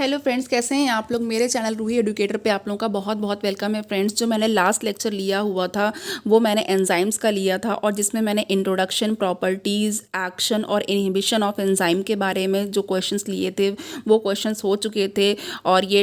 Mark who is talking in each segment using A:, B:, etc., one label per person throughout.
A: Hello friends, कैसे हैं आप लोग। मेरे चैनल रूही एडुकेटर पे आप लोगों का बहुत बहुत वेलकम है फ्रेंड्स। जो मैंने लास्ट लेक्चर लिया हुआ था वो मैंने एंजाइम्स का लिया था, और जिसमें मैंने इंट्रोडक्शन, प्रॉपर्टीज़, एक्शन और इनहिबिशन ऑफ एंजाइम के बारे में जो क्वेश्चंस लिए थे वो क्वेश्चंस हो चुके थे, और ये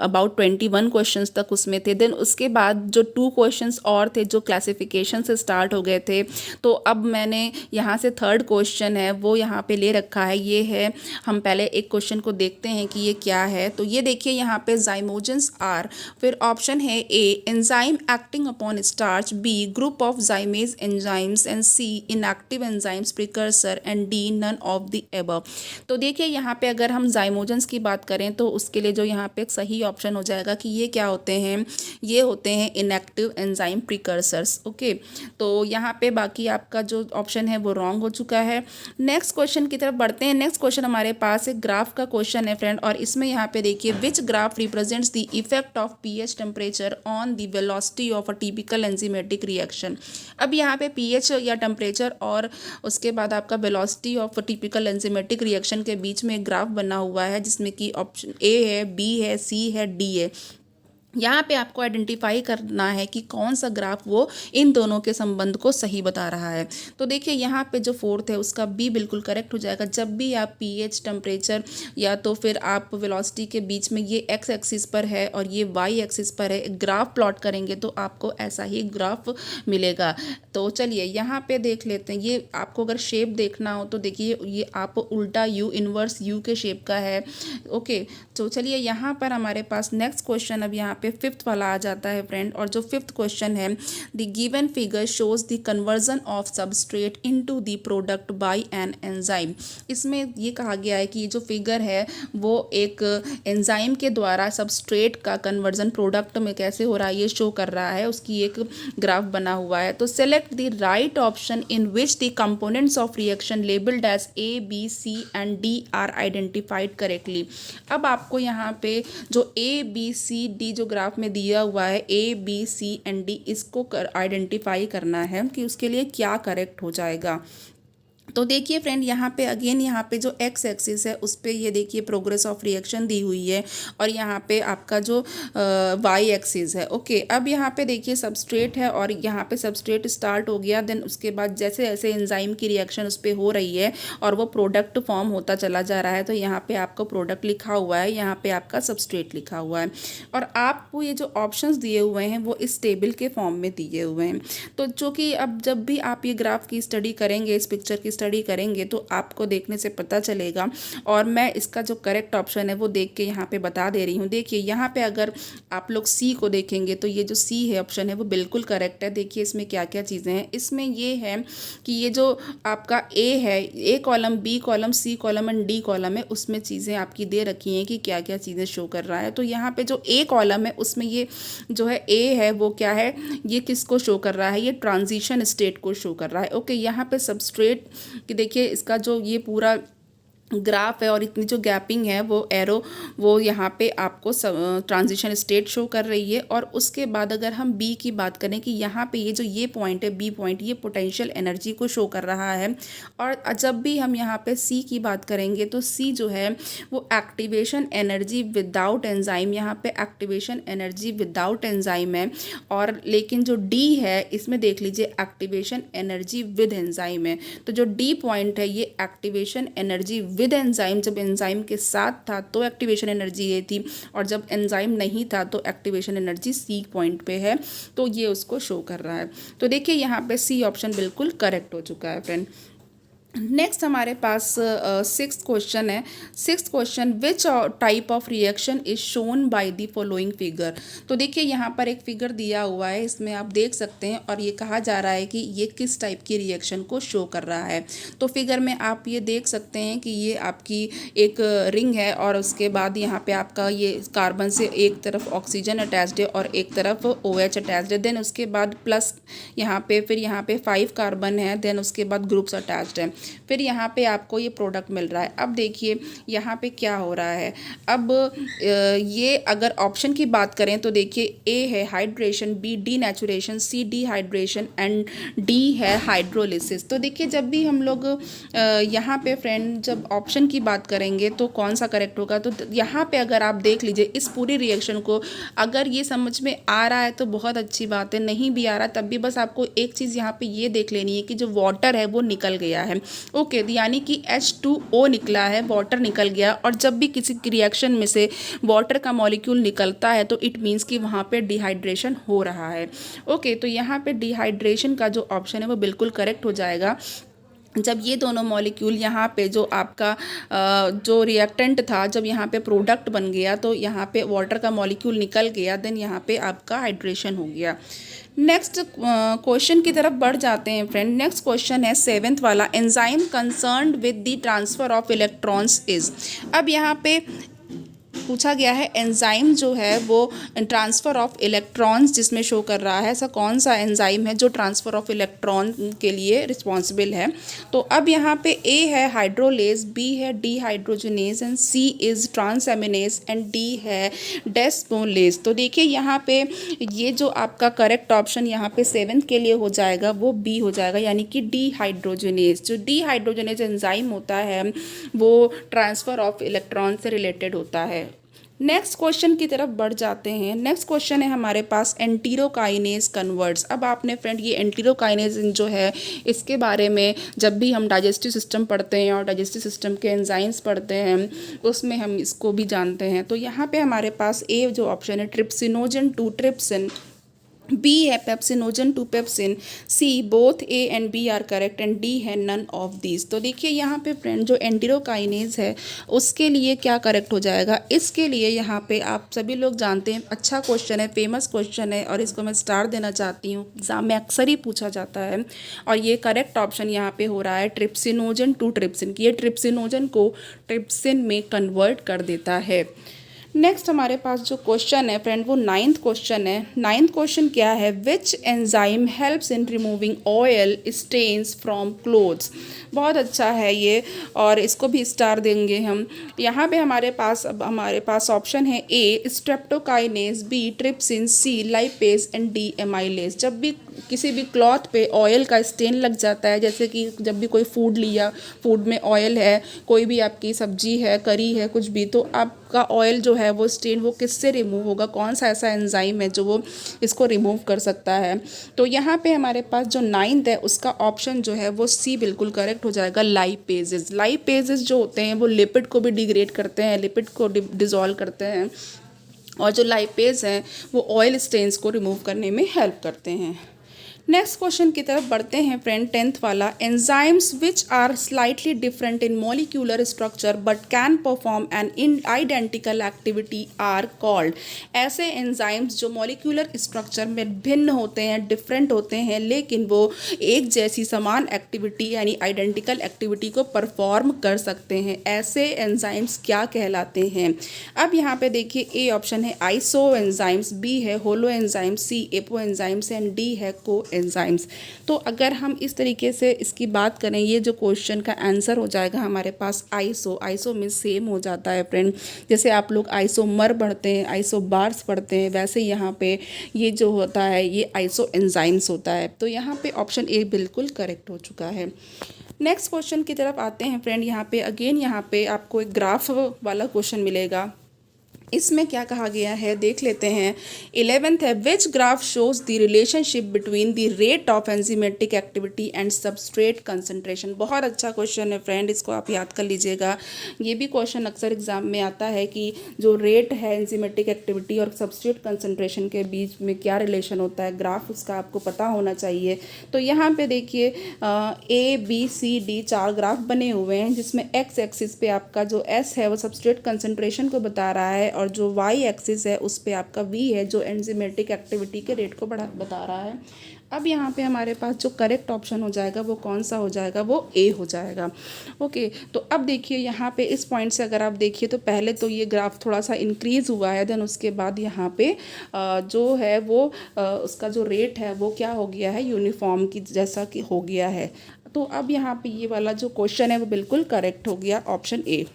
A: अबाउट 21 क्वेश्चंस तक उसमें थे। देन उसके बाद जो 2 क्वेश्चंस और थे जो क्लासिफिकेशन से स्टार्ट हो गए थे, तो अब मैंने यहाँ से थर्ड क्वेश्चन है वो यहाँ पे ले रखा है। ये है, हम पहले एक क्वेश्चन को देखते हैं कि ये क्या है। तो ये देखिए यहाँ पे जाइमोजेंस आर, फिर ऑप्शन है A enzyme acting upon starch, B group of zymase enzymes, and C inactive enzymes precursor, and D none of the above. तो देखिए यहाँ पे अगर हम जाइमोजेंस की बात करें तो उसके लिए जो यहाँ पे एक सही ऑप्शन हो जाएगा कि ये क्या होते हैं, ये होते हैं इनएक्टिव एंजाइम प्रिकर्सर्स। ओके, तो यहाँ पे बाकी आपका जो ऑप्शन है वो रॉन्ग हो चुका है। नेक्स्ट क्वेश्चन की तरफ बढ़ते हैं। नेक्स्ट क्वेश्चन हमारे पास एक ग्राफ का क्वेश्चन है फ्रेंड, और इसमें यहाँ पे देखिए which graph represents the effect of pH temperature on the velocity of a typical enzymatic reaction. अब यहाँ पे पीएच या टेम्परेचर और उसके बाद आपका velocity of typical enzymatic reaction के बीच में एक ग्राफ बना हुआ है, जिसमें कि ऑप्शन ए है, बी है, सी है, डी है। यहाँ पे आपको आइडेंटिफाई करना है कि कौन सा ग्राफ वो इन दोनों के संबंध को सही बता रहा है। तो देखिए यहाँ पे जो फोर्थ है उसका बी बिल्कुल करेक्ट हो जाएगा। जब भी आप पीएच, टेम्परेचर या तो फिर आप वेलोसिटी के बीच में ये एक्स एक्सिस पर है और ये वाई एक्सिस पर है ग्राफ प्लॉट करेंगे तो आपको ऐसा ही ग्राफ मिलेगा। तो चलिए यहाँ पे देख लेते हैं। ये आपको अगर शेप देखना हो तो देखिए ये आप उल्टा यू, इन्वर्स यू के शेप का है। ओके, तो चलिए यहाँ पर हमारे पास नेक्स्ट क्वेश्चन अब यहाँ पे फिफ्थ वाला आ जाता है फ्रेंड, और जो फिफ्थ क्वेश्चन है, the given figure shows the conversion of substrate into the product by an enzyme. इसमें ये कहा गया है कि ये जो फिगर है वो एक एंजाइम के द्वारा सबस्ट्रेट का कन्वर्जन प्रोडक्ट में कैसे हो रहा है ये शो कर रहा है, उसकी एक ग्राफ बना हुआ है। तो select the right option in which the components of reaction labelled as A, B, C and D are identified correctly. अब आपको यहाँ पे जो ए, बी, सी, डी जो ग्राफ में दिया हुआ है, A, B, C and D, इसको आइडेंटिफाई करना है कि उसके लिए क्या करेक्ट हो जाएगा। तो देखिए फ्रेंड यहाँ पे अगेन यहाँ पे जो एक्स एक्सिस है उस पर ये देखिए प्रोग्रेस ऑफ रिएक्शन दी हुई है, और यहाँ पे आपका जो वाई एक्सिस है। ओके, अब यहाँ पे देखिए सबस्ट्रेट है और यहाँ पे सबस्ट्रेट स्टार्ट हो गया। देन उसके बाद जैसे जैसे एंजाइम की रिएक्शन उस पर हो रही है और वो प्रोडक्ट फॉर्म होता चला जा रहा है, तो यहाँ पे आपको प्रोडक्ट लिखा हुआ है, यहाँ पे आपका सबस्ट्रेट लिखा हुआ है, और आपको ये जो ऑप्शंस दिए हुए हैं वो इस टेबल के फॉर्म में दिए हुए हैं। तो जो कि अब जब भी आप ये ग्राफ की स्टडी करेंगे, इस पिक्चर की स्टडी करेंगे, तो आपको देखने से पता चलेगा। और मैं इसका जो करेक्ट ऑप्शन है वो देख के यहाँ पे बता दे रही हूँ। देखिए यहाँ पे अगर आप लोग सी को देखेंगे तो ये जो सी है ऑप्शन है वो बिल्कुल करेक्ट है। देखिए इसमें क्या क्या चीज़ें हैं। इसमें ये है कि ये जो आपका ए है, A column, B column, C column and D column है, उसमें चीज़ें आपकी दे रखी हैं कि क्या क्या चीज़ें शो कर रहा है। तो यहाँ पे जो ए कॉलम है उसमें ये जो है ए है वो क्या है, ये किसको शो कर रहा है, ये ट्रांजिशन स्टेट को शो कर रहा है। ओके, यहाँ पे सबस्ट्रेट कि देखिए इसका जो ये पूरा ग्राफ है और इतनी जो गैपिंग है वो एरो वो यहाँ पे आपको ट्रांजिशन स्टेट शो कर रही है। और उसके बाद अगर हम बी की बात करें कि यहाँ पे ये जो ये पॉइंट है, बी पॉइंट, ये पोटेंशियल एनर्जी को शो कर रहा है। और जब भी हम यहाँ पे सी की बात करेंगे तो सी जो है वो एक्टिवेशन एनर्जी विदाउट एंजाइम, यहाँ पे एक्टिवेशन एनर्जी विदाउट एंजाइम है। और लेकिन जो डी है इसमें देख लीजिए एक्टिवेशन एनर्जी विद एंजाइम है। तो जो डी पॉइंट है ये एक्टिवेशन एनर्जी विद एंजाइम, जब एंजाइम के साथ था तो एक्टिवेशन एनर्जी ये थी, और जब एंजाइम नहीं था तो एक्टिवेशन एनर्जी सी पॉइंट पे है, तो ये उसको शो कर रहा है। तो देखिए यहाँ पे सी ऑप्शन बिल्कुल करेक्ट हो चुका है फ्रेंड। नेक्स्ट हमारे पास सिक्स्थ क्वेश्चन है। Sixth question, which type of reaction is shown by the following figure. तो देखिए यहाँ पर एक फिगर दिया हुआ है, इसमें आप देख सकते हैं, और ये कहा जा रहा है कि ये किस टाइप की रिएक्शन को शो कर रहा है। तो फिगर में आप ये देख सकते हैं कि ये आपकी एक रिंग है, और उसके बाद यहाँ पे आपका ये कार्बन से एक तरफ ऑक्सीजन अटैच्ड है और एक तरफ OH अटैच्ड है। देन उसके बाद प्लस यहाँ पे फिर यहाँ पे 5 कार्बन है, देन उसके बाद ग्रुप्स अटैच्ड है। फिर यहाँ पे आपको ये प्रोडक्ट मिल रहा है। अब देखिए यहाँ पे क्या हो रहा है। अब ये अगर ऑप्शन की बात करें तो देखिए ए है hydration, B denaturation, C dehydration and D है हाइड्रोलिसिस। तो देखिए जब भी हम लोग यहाँ पे फ्रेंड जब ऑप्शन की बात करेंगे तो कौन सा करेक्ट होगा, तो यहाँ पे अगर आप देख लीजिए इस पूरी रिएक्शन को, अगर ये समझ में आ रहा है तो बहुत अच्छी बात है, नहीं भी आ रहा तब भी बस आपको एक चीज़ यहाँ पे ये देख लेनी है कि जो वाटर है वो निकल गया है। ओके, यानी कि H2O निकला है, वाटर निकल गया। और जब भी किसी रिएक्शन में से वाटर का मॉलिक्यूल निकलता है तो इट मीन्स कि वहाँ पे डिहाइड्रेशन हो रहा है। ओके, तो यहाँ पे डिहाइड्रेशन का जो ऑप्शन है वो बिल्कुल करेक्ट हो जाएगा। जब ये दोनों मॉलिक्यूल यहाँ पे जो आपका जो रिएक्टेंट था, जब यहाँ पे प्रोडक्ट बन गया तो यहाँ पे वाटर का मॉलिक्यूल निकल गया, देन यहाँ पे आपका हाइड्रेशन हो गया। नेक्स्ट क्वेश्चन की तरफ बढ़ जाते हैं फ्रेंड। नेक्स्ट क्वेश्चन है 7th वाला, enzyme concerned with the transfer of electrons is. अब यहाँ पे पूछा गया है एंजाइम जो है वो ट्रांसफ़र ऑफ इलेक्ट्रॉन्स जिसमें शो कर रहा है, ऐसा कौन सा एंजाइम है जो ट्रांसफ़र ऑफ इलेक्ट्रॉन के लिए रिस्पॉन्सिबल है। तो अब यहाँ पे ए है हाइड्रोलेज, बी है dehydrogenase and C is transaminase and D है डेस्मोलेज। तो देखिए यहाँ पे ये जो आपका करेक्ट ऑप्शन यहाँ पे 7th के लिए हो जाएगा वो बी हो जाएगा, यानी कि डीहाइड्रोजनेज। जो डीहाइड्रोजनेज एंजाइम होता है वो ट्रांसफ़र ऑफ इलेक्ट्रॉन से रिलेटेड होता है। नेक्स्ट क्वेश्चन की तरफ बढ़ जाते हैं। नेक्स्ट क्वेश्चन है हमारे पास एंटीरोकाइनेज कन्वर्ट्स। अब आपने फ्रेंड ये एंटीरोकाइनेज जो है इसके बारे में जब भी हम डाइजेस्टिव सिस्टम पढ़ते हैं और डाइजेस्टिव सिस्टम के एंजाइम्स पढ़ते हैं उसमें हम इसको भी जानते हैं। तो यहाँ पे हमारे पास ए जो ऑप्शन है ट्रिप्सिनोजन टू ट्रिप्सिन, बी है pepsinogen to pepsin, C both A and B are correct and D है नन ऑफ दीज। तो देखिए यहाँ पे फ्रेंड जो एंटीरोकाइनेज है उसके लिए क्या करेक्ट हो जाएगा, इसके लिए यहाँ पे आप सभी लोग जानते हैं, अच्छा क्वेश्चन है, फेमस क्वेश्चन है और इसको मैं स्टार देना चाहती हूँ, एग्जाम में अक्सर ही पूछा जाता है। और ये करेक्ट ऑप्शन यहाँ पे हो रहा है ट्रिप्सिनोजन टू ट्रिप्सिन, कि ये ट्रिप्सिनोजन को ट्रिप्सिन में कन्वर्ट कर देता है। नेक्स्ट हमारे पास जो क्वेश्चन है फ्रेंड वो 9th क्वेश्चन है। 9th क्वेश्चन क्या है, which enzyme helps in removing oil stains from clothes. बहुत अच्छा है ये और इसको भी स्टार देंगे हम। यहाँ पे हमारे पास ऑप्शन है A streptokinase, B trypsin, C lipase and D amylase. जब भी किसी भी क्लॉथ पे ऑयल का स्टेन लग जाता है, जैसे कि जब भी कोई फूड लिया, फूड में ऑयल है, कोई भी आपकी सब्जी है, करी है, कुछ भी, तो आपका ऑयल जो है वो स्टेन वो किससे रिमूव होगा, कौन सा ऐसा एंजाइम है जो वो इसको रिमूव कर सकता है। तो यहाँ पे हमारे पास जो 9th है उसका ऑप्शन जो है वो सी बिल्कुल करेक्ट हो जाएगा, लाइपेजेस। लाइपेजेस जो होते हैं वो लिपिड को भी डिग्रेड करते हैं, लिपिड को डिजोल्व करते हैं और जो लाइपेज हैं वो ऑयल स्टेन्स को रिमूव करने में हेल्प करते हैं। नेक्स्ट क्वेश्चन की तरफ बढ़ते हैं फ्रेंड 10th वाला, enzymes which are slightly different in molecular structure but can perform an in identical activity are called. ऐसे एंजाइम्स जो मॉलिक्यूलर स्ट्रक्चर में भिन्न होते हैं, डिफरेंट होते हैं, लेकिन वो एक जैसी समान एक्टिविटी यानी आइडेंटिकल एक्टिविटी को परफॉर्म कर सकते हैं, ऐसे एंजाइम्स क्या कहलाते हैं। अब यहाँ पे देखिए ए ऑप्शन है आइसो एंजाइम्स, बी है holoenzymes, C apoenzymes and D है को एंजाइम्स। तो अगर हम इस तरीके से इसकी बात करें, ये जो क्वेश्चन का आंसर हो जाएगा हमारे पास आइसो। आइसो में सेम हो जाता है फ्रेंड, जैसे आप लोग आइसोमर पढ़ते हैं, आइसोबार्स पढ़ते हैं, वैसे यहाँ पे ये जो होता है ये आइसो एंजाइम्स होता है। तो यहाँ पे ऑप्शन ए बिल्कुल करेक्ट हो चुका है। नेक्स्ट क्वेश्चन की तरफ आते हैं फ्रेंड। यहाँ पे अगेन यहाँ पे आपको एक ग्राफ वाला क्वेश्चन मिलेगा। इसमें क्या कहा गया है देख लेते हैं। 11th है, which graph shows the relationship between the rate of enzymatic activity and substrate concentration. बहुत अच्छा क्वेश्चन है फ्रेंड, इसको आप याद कर लीजिएगा। ये भी क्वेश्चन अक्सर एग्जाम में आता है कि जो रेट है एंजीमेटिक एक्टिविटी और सबस्ट्रेट कंसंट्रेशन के बीच में क्या रिलेशन होता है, ग्राफ उसका आपको पता होना चाहिए। तो यहाँ पे देखिए A B C D 4 graph बने हुए हैं, जिसमें एक्स एक्सिस पे आपका जो एस है वो सबस्ट्रेट कंसंट्रेशन को बता रहा है और जो वाई एक्सिस है उस पे आपका वी है जो एंजीमेटिक एक्टिविटी के रेट को बता रहा है। अब यहाँ पे हमारे पास जो करेक्ट ऑप्शन हो जाएगा वो कौन सा हो जाएगा, वो ए हो जाएगा। ओके, तो अब देखिए यहाँ पे इस पॉइंट से अगर आप देखिए तो पहले तो ये ग्राफ थोड़ा सा इंक्रीज़ हुआ है, देन उसके बाद यहाँ पे जो है वो उसका जो रेट है वो क्या हो गया है, यूनिफॉर्म की जैसा कि हो गया है। तो अब यहाँ पे ये वाला जो क्वेश्चन है वो बिल्कुल करेक्ट हो गया, ऑप्शन ए।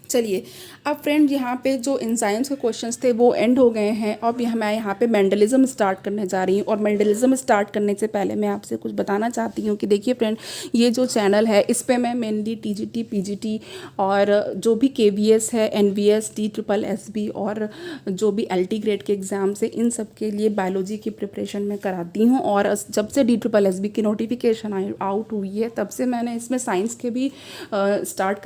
A: चलिए, अब फ्रेंड यहाँ पे जो एंजाइम्स के क्वेश्चंस थे वो एंड हो गए हैं। अब मैं यहाँ पे मेंडलिज्म स्टार्ट करने जा रही हूँ। और मेंडलिज्म स्टार्ट करने से पहले मैं आपसे कुछ बताना चाहती हूँ कि देखिए फ्रेंड, ये जो चैनल है इस पे मैं मेनली टीजीटी, पीजीटी और जो भी केवीएस है, एनवीएस, TSSB और जो भी एलटी ग्रेड के एग्ज़ाम्स है, इन सब के लिए बायोलॉजी की प्रिपरेशन मैं कराती हूँ। और जब से DSSB की नोटिफिकेशन आउट हुई है तब से मैंने इसमें साइंस के भी स्टार्ट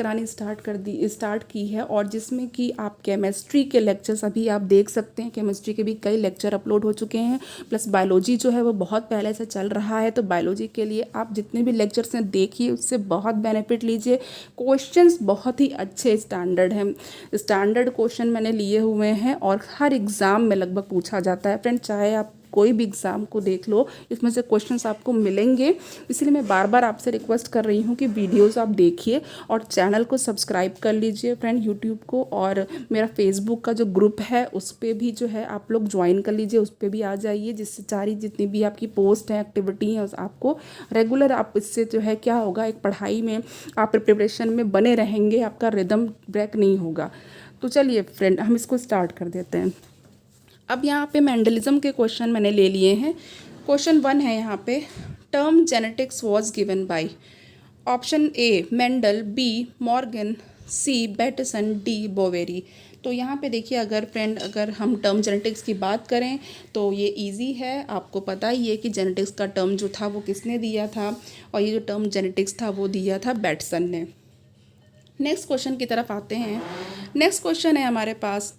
A: की है। और जिसमें कि आप केमिस्ट्री के लेक्चर्स अभी आप देख सकते हैं, केमिस्ट्री के भी कई लेक्चर अपलोड हो चुके हैं। प्लस बायोलॉजी जो है वो बहुत पहले से चल रहा है, तो बायोलॉजी के लिए आप जितने भी लेक्चर्स हैं देखिए, उससे बहुत बेनिफिट लीजिए। क्वेश्चंस बहुत ही अच्छे स्टैंडर्ड हैं, स्टैंडर्ड क्वेश्चन मैंने लिए हुए हैं और हर एग्ज़ाम में लगभग पूछा जाता है फ्रेंड। चाहे आप कोई भी एग्ज़ाम को देख लो, इसमें से क्वेश्चंस आपको मिलेंगे। इसलिए मैं बार बार आपसे रिक्वेस्ट कर रही हूँ कि वीडियोस आप देखिए और चैनल को सब्सक्राइब कर लीजिए फ्रेंड, यूट्यूब को। और मेरा फेसबुक का जो ग्रुप है उस पर भी जो है आप लोग ज्वाइन कर लीजिए, उस पर भी आ जाइए, जिससे सारी जितनी भी आपकी पोस्ट हैं, एक्टिविटी हैं, आपको रेगुलर आप इससे जो है क्या होगा, एक पढ़ाई में आप प्रिपरेशन में बने रहेंगे, आपका रिदम ब्रेक नहीं होगा। तो चलिए फ्रेंड, हम इसको स्टार्ट कर देते हैं। अब यहाँ पे मेंडलिज्म के क्वेश्चन मैंने ले लिए हैं। क्वेश्चन 1 है यहाँ पे, term genetics was given by. Option A Mendel, B Morgan, C Bateson, D Boveri. तो यहाँ पे देखिए, अगर हम टर्म जेनेटिक्स की बात करें तो ये इजी है, आपको पता ही है कि जेनेटिक्स का टर्म जो था वो किसने दिया था, और ये जो टर्म जेनेटिक्स था वो दिया था बैटसन ने। नेक्स्ट क्वेश्चन की तरफ आते हैं। नेक्स्ट क्वेश्चन है हमारे पास,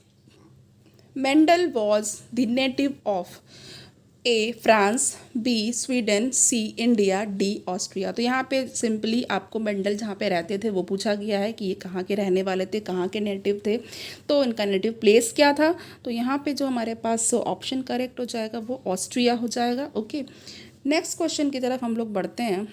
A: Mendel was the native of A France, B Sweden, C India, D Austria. तो यहाँ पे सिंपली आपको मेंडल जहाँ पे रहते थे वो पूछा गया है कि ये कहाँ के रहने वाले थे, कहाँ के नेटिव थे, तो इनका नेटिव प्लेस क्या था। तो यहाँ पे जो हमारे पास ऑप्शन करेक्ट हो जाएगा वो ऑस्ट्रिया हो जाएगा। ओके, नेक्स्ट क्वेश्चन की तरफ हम लोग बढ़ते हैं।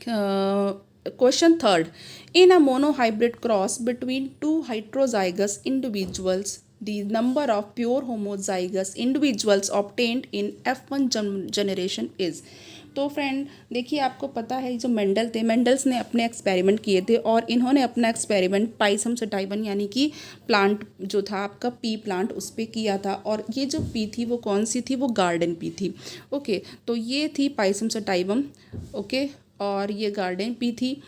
A: Question 3, in a monohybrid cross between two heterozygous individuals, the number of pure homozygous individuals obtained in F1 generation is। तो फ्रेंड देखिए, आपको पता है जो मेंडल थे, मेंडल्स ने अपने एक्सपेरिमेंट किए थे और इन्होंने अपना एक्सपेरिमेंट पाइसम सटाइवन यानी कि प्लांट जो था आपका पी प्लांट, उस पर किया था। और ये जो पी थी वो कौन सी थी, वो गार्डन पी थी। ओके, तो ये थी पाइसम सटाइवम। ओके, और ये गार्डन पी थी।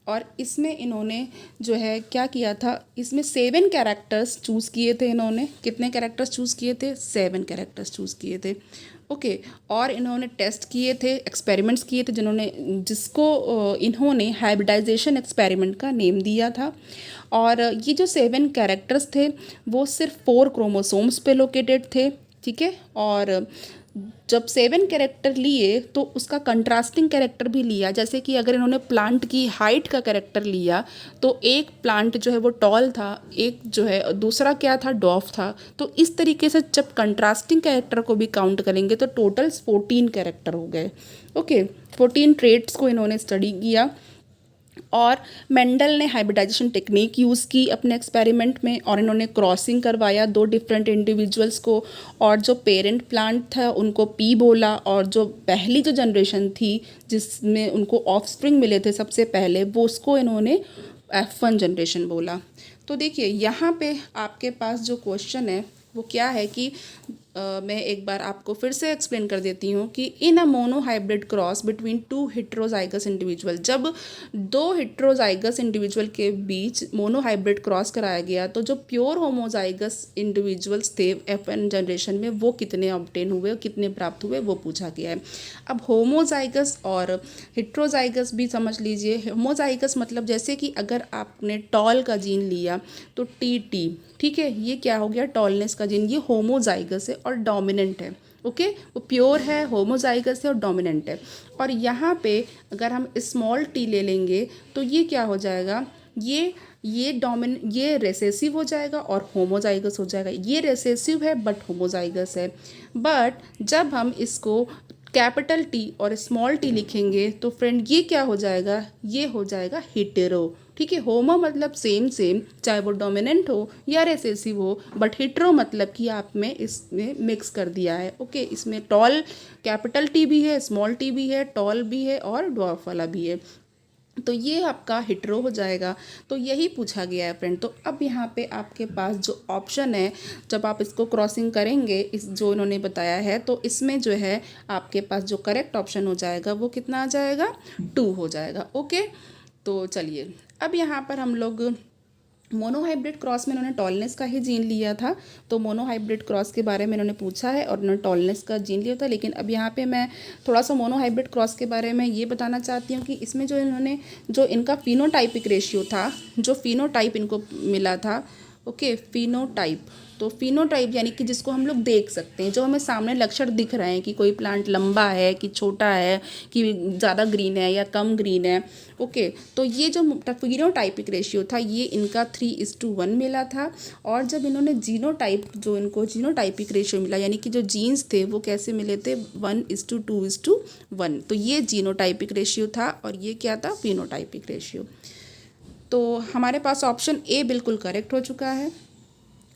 A: और इसमें इन्होंने जो है क्या किया था, इसमें 7 कैरेक्टर्स चूज़ किए थे इन्होंने। कितने कैरेक्टर्स चूज़ किए थे, 7 कैरेक्टर्स चूज़ किए थे। ओके, और इन्होंने टेस्ट किए थे, एक्सपेरिमेंट्स किए थे, जिसको इन्होंने हाइब्रिडाइजेशन एक्सपेरिमेंट का नेम दिया था। और ये जो 7 कैरेक्टर्स थे वो सिर्फ 4 क्रोमोसोम्स पे लोकेटेड थे, ठीक है। और जब 7 कैरेक्टर लिए तो उसका कंट्रास्टिंग कैरेक्टर भी लिया। जैसे कि अगर इन्होंने प्लांट की हाइट का कैरेक्टर लिया तो एक प्लांट जो है वो टॉल था, एक जो है दूसरा क्या था, डॉफ था। तो इस तरीके से जब कंट्रास्टिंग कैरेक्टर को भी काउंट करेंगे तो टोटल 14 कैरेक्टर हो गए। ओके, 14 ट्रेट्स को इन्होंने स्टडी किया। और मेंडल ने हाइब्रिडाइजेशन टेक्निक यूज़ की अपने एक्सपेरिमेंट में, और इन्होंने क्रॉसिंग करवाया 2 डिफरेंट इंडिविजुअल्स को। और जो पेरेंट प्लांट था उनको पी बोला, और जो पहली जो जनरेशन थी जिसमें उनको ऑफस्प्रिंग मिले थे सबसे पहले, वो उसको इन्होंने F1 जनरेशन बोला। तो देखिए यहाँ पे आपके पास जो क्वेश्चन है वो क्या है कि मैं एक बार आपको फिर से एक्सप्लेन कर देती हूँ कि in a monohybrid cross between 2 heterozygous individual, जब 2 हेट्रोजाइगस इंडिविजुअल के बीच मोनोहाइब्रिड क्रॉस कराया गया तो जो प्योर होमोजाइगस इंडिविजुअल्स थे F1 जनरेशन में वो कितने ऑब्टेन हुए, कितने प्राप्त हुए, वो पूछा गया है। अब होमोजाइगस और हेट्रोजाइगस भी समझ लीजिए। होमोजाइगस मतलब जैसे कि अगर आपने टॉल का जीन लिया तो TT, ठीक है, ये क्या हो गया, टॉलनेस का जीन, ये होमोजाइगस है और डोमिनेंट है। ओके, वो प्योर है, होमोजाइगस है और डोमिनेंट है। और यहाँ पे अगर हम स्मॉल टी ले लेंगे तो ये क्या हो जाएगा, ये रेसेसिव हो जाएगा और होमोजाइगस हो जाएगा। ये रेसेसिव है बट होमोजाइगस है। बट जब हम इसको कैपिटल टी और स्मॉल टी लिखेंगे तो फ्रेंड ये क्या हो जाएगा, ये हो जाएगा हेटेरो, ठीक है। होमो मतलब सेम सेम, चाहे वो डोमिनेंट हो या रिसेसिव हो, बट हिट्रो मतलब कि आप में इसमें मिक्स कर दिया है। ओके, इसमें टॉल कैपिटल टी भी है, स्मॉल टी भी है, टॉल भी है और ड्वार्फ वाला भी है, तो ये आपका हिट्रो हो जाएगा। तो यही पूछा गया है फ्रेंड। तो अब यहाँ पे आपके पास जो ऑप्शन है, जब आप इसको क्रॉसिंग करेंगे इस जो इन्होंने बताया है, तो इसमें जो है आपके पास जो करेक्ट ऑप्शन हो जाएगा वो कितना आ जाएगा, 2 हो जाएगा। ओके, तो चलिए अब यहाँ पर हम लोग मोनोहाइब्रिड क्रॉस में इन्होंने टॉलनेस का ही जीन लिया था, तो मोनोहाइब्रिड क्रॉस के बारे में इन्होंने पूछा है और इन्होंने टॉलनेस का जीन लिया था। लेकिन अब यहाँ पे मैं थोड़ा सा मोनोहाइब्रिड क्रॉस के बारे में ये बताना चाहती हूँ कि इसमें जो इन्होंने जो इनका फिनोटाइपिक रेशियो था, जो फिनोटाइप इनको मिला था, ओके, फिनोटाइप, तो फिनोटाइप यानी कि जिसको हम लोग देख सकते हैं, जो हमें सामने लक्षण दिख रहे हैं कि कोई प्लांट लंबा है कि छोटा है कि ज़्यादा ग्रीन है या कम ग्रीन है। ओके, तो ये जो फिनोटाइपिक रेशियो था ये इनका 3:1 मिला था। और जब इन्होंने जीनोटाइप, जो इनको जीनोटाइपिक रेशियो मिला यानी कि जो जीन्स थे वो कैसे मिले थे, 1:2:1, तो ये जीनोटाइपिक रेशियो था और ये क्या था, फिनोटाइपिक रेशियो। तो हमारे पास ऑप्शन ए बिल्कुल करेक्ट हो चुका है।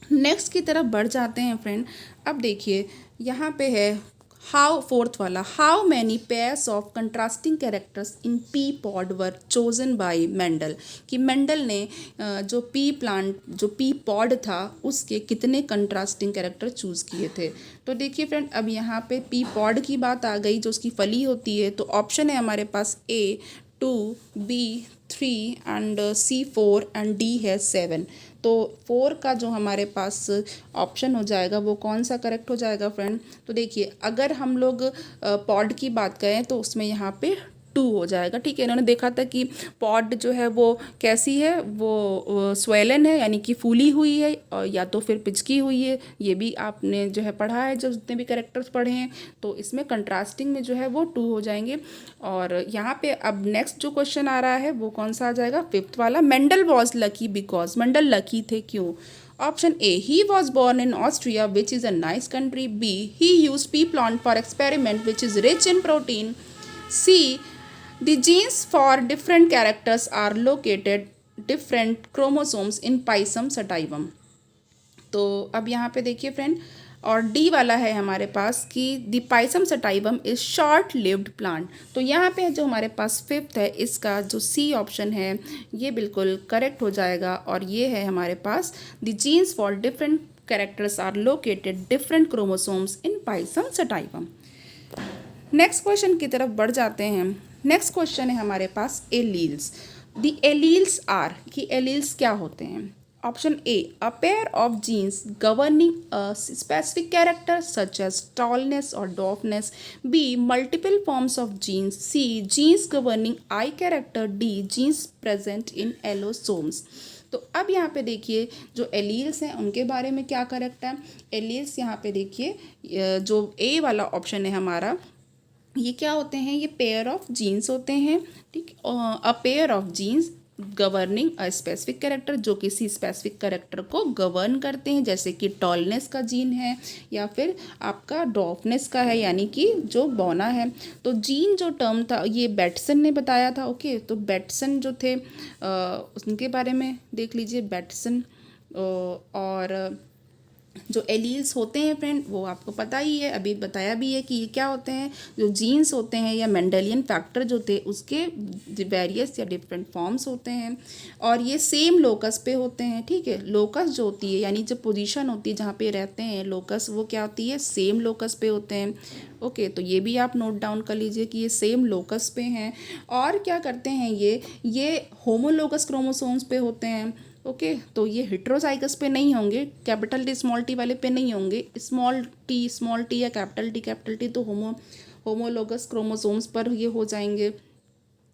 A: नेक्स्ट की तरफ बढ़ जाते हैं फ्रेंड। अब देखिए यहाँ पे है हाउ, फोर्थ वाला, how many pairs of contrasting characters in pea pod were chosen by Mendel, कि मेंडल ने जो पी प्लांट, जो पी पॉड था उसके कितने कंट्रास्टिंग कैरेक्टर चूज़ किए थे। तो देखिए फ्रेंड, अब यहाँ पे पी पॉड की बात आ गई, जो उसकी फली होती है, तो ऑप्शन है हमारे पास A 2, B 3 and C 4 and D है 7। तो 4 का जो हमारे पास ऑप्शन हो जाएगा वो कौन सा करेक्ट हो जाएगा फ्रेंड। तो देखिए अगर हम लोग पॉड की बात करें तो उसमें यहाँ पे 2 हो जाएगा। ठीक है, इन्होंने देखा था कि पॉड जो है वो कैसी है, वो स्वेलन है यानी कि फूली हुई है, और या तो फिर पिचकी हुई है, ये भी आपने जो है पढ़ा है, जो जितने भी कैरेक्टर्स पढ़े हैं। तो इसमें कंट्रास्टिंग में जो है वो 2 हो जाएंगे। और यहाँ पे अब नेक्स्ट जो क्वेश्चन आ रहा है वो कौन सा आ जाएगा, 5th वाला, Mendel was lucky because, Mendel lucky थे क्यों। Option A, he was born in Austria which is a nice country. B, he used pea plant for experiment which is rich in protein. C, the genes for different characters are located different chromosomes in Pisum sativum. तो अब यहाँ पे देखिए friend, और D वाला है हमारे पास कि the Pisum sativum is short lived plant. तो यहाँ पे जो हमारे पास 5th है, इसका जो सी ऑप्शन है ये बिल्कुल करेक्ट हो जाएगा। और ये है हमारे पास the genes for different characters are located different chromosomes in Pisum sativum. Next question की तरफ बढ़ जाते हैं। नेक्स्ट क्वेश्चन है हमारे पास एलील्स। द एलील्स आर, कि एलील्स क्या होते हैं। Option A, a pair of genes governing a specific character such as tallness और dwarfness. B, multiple forms of genes. C, genes governing a character. D, genes present in allosomes. तो अब यहाँ पे देखिए जो एलील्स हैं उनके बारे में क्या करेक्ट है। एलील्स यहाँ पे देखिए जो ए वाला ऑप्शन है हमारा, ये क्या होते हैं, ये पेयर ऑफ जीन्स होते हैं। ठीक, a pair of genes governing a specific character, जो किसी स्पेसिफिक कैरेक्टर को गवर्न करते हैं, जैसे कि टॉलनेस का जीन है या फिर आपका डॉर्फनेस का है यानी कि जो बौना है। तो जीन जो टर्म था ये बैटसन ने बताया था। ओके, तो बैटसन जो थे उनके बारे में देख लीजिए, बैटसन। और जो एलील्स होते हैं फ्रेंड वो आपको पता ही है, अभी बताया भी है कि ये क्या होते हैं, जो जीन्स होते हैं या मेंडेलियन फैक्टर जो थे उसके वेरियस या डिफरेंट फॉर्म्स होते हैं। और ये सेम लोकस पे होते हैं। ठीक है, लोकस जो होती है यानी जो पोजीशन होती है जहाँ पे रहते हैं लोकस, वो क्या होती है, सेम लोकस पे होते हैं। ओके, तो ये भी आप नोट डाउन कर लीजिए कि ये सेम लोकस पे हैं। और क्या करते हैं, ये होमोलोगस क्रोमोसोम्स पे होते हैं। ओके, तो ये हेट्रोजाइगस पे नहीं होंगे, कैपिटल टी स्मॉल टी वाले पे नहीं होंगे। स्मॉल टी या कैपिटल टी तो होमोलोगस क्रोमोसोम्स पर ये हो जाएंगे।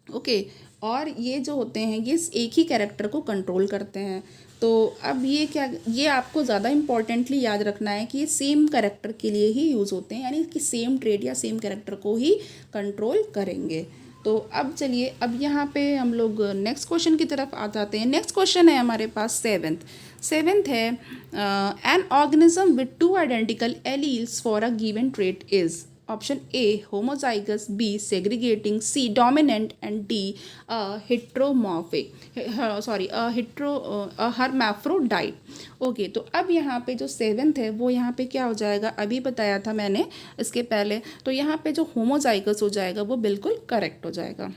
A: ओके, और ये जो होते हैं ये एक ही कैरेक्टर को कंट्रोल करते हैं। तो अब ये आपको ज़्यादा इम्पॉर्टेंटली याद रखना है कि ये सेम कैरेक्टर के लिए ही यूज़ होते हैं, यानी कि सेम ट्रेड या सेम कैरेक्टर को ही कंट्रोल करेंगे। तो अब चलिए, अब यहाँ पे हम लोग नेक्स्ट क्वेश्चन की तरफ आ जाते हैं। नेक्स्ट क्वेश्चन है हमारे पास 7th है, an organism with 2 identical alleles for a given trait is. Option A homozygous, B segregating, C dominant and D heteromorphic, sorry hermaphrodite. Okay, तो अब यहाँ पे जो सेवेंथ है वो यहाँ पे क्या हो जाएगा, अभी बताया था मैंने इसके पहले, तो यहाँ पे जो होमोजाइगस हो जाएगा वो बिल्कुल करेक्ट हो जाएगा।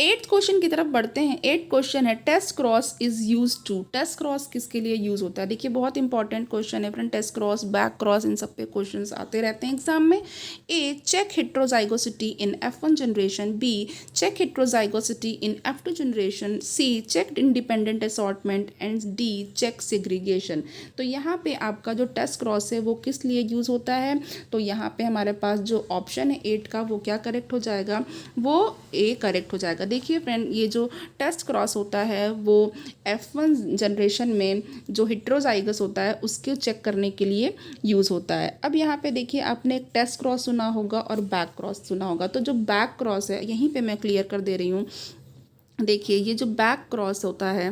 A: एट्थ क्वेश्चन की तरफ बढ़ते हैं। एट्थ क्वेश्चन है test cross is use to. Test cross किसके लिए यूज होता है? देखिए बहुत इंपॉर्टेंट क्वेश्चन है friend, test cross, back cross, इन सब पे क्वेश्चंस आते रहते हैं एग्जाम में। A check heterozygosity in F1 generation, B check heterozygosity in F2 generation, C check independent assortment and D check segregation. तो यहाँ पे आपका जो टेस्ट क्रॉस है वो किस लिए यूज होता है? तो यहाँ पे हमारे पास जो ऑप्शन है 8 का वो क्या करेक्ट हो जाएगा, वो ए करेक्ट हो जाएगा। देखिए फ्रेंड, ये जो टेस्ट क्रॉस होता है वो F1 जनरेशन में जो हेट्रोजाइगस होता है उसके चेक करने के लिए यूज़ होता है। अब यहाँ पे देखिए आपने एक टेस्ट क्रॉस सुना होगा और बैक क्रॉस सुना होगा, तो जो बैक क्रॉस है यहीं पे मैं क्लियर कर दे रही हूँ। देखिए ये जो बैक क्रॉस होता है,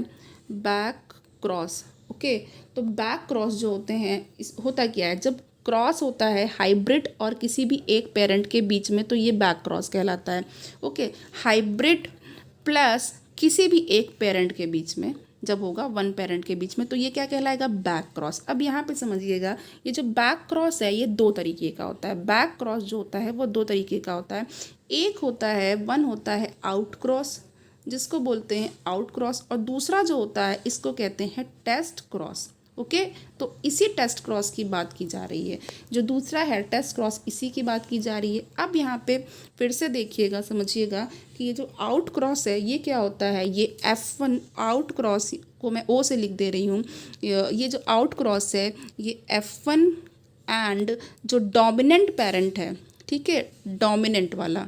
A: बैक क्रॉस, ओके, तो बैक क्रॉस जो होते हैं होता क्या है, जब क्रॉस होता है हाइब्रिड और किसी भी एक पेरेंट के बीच में तो ये बैक क्रॉस कहलाता है। ओके, हाइब्रिड प्लस किसी भी एक पेरेंट के बीच में जब होगा, वन पेरेंट के बीच में, तो ये क्या कहलाएगा, बैक क्रॉस। अब यहाँ पे समझिएगा, ये जो बैक क्रॉस है ये दो तरीके का होता है। बैक क्रॉस जो होता है वो दो तरीके का होता है। एक होता है, वन होता है आउट क्रॉस, जिसको बोलते हैं आउट क्रॉस, और दूसरा जो होता है इसको कहते हैं टेस्ट क्रॉस। ओके, तो इसी टेस्ट क्रॉस की बात की जा रही है। जो दूसरा है टेस्ट क्रॉस, इसी की बात की जा रही है। अब यहाँ पे फिर से देखिएगा, समझिएगा कि ये जो आउट क्रॉस है ये क्या होता है, ये F1 आउट क्रॉस को मैं ओ से लिख दे रही हूँ। ये जो आउट क्रॉस है ये F1 एंड जो डोमिनेंट पेरेंट है, ठीक है, डोमिनेंट वाला,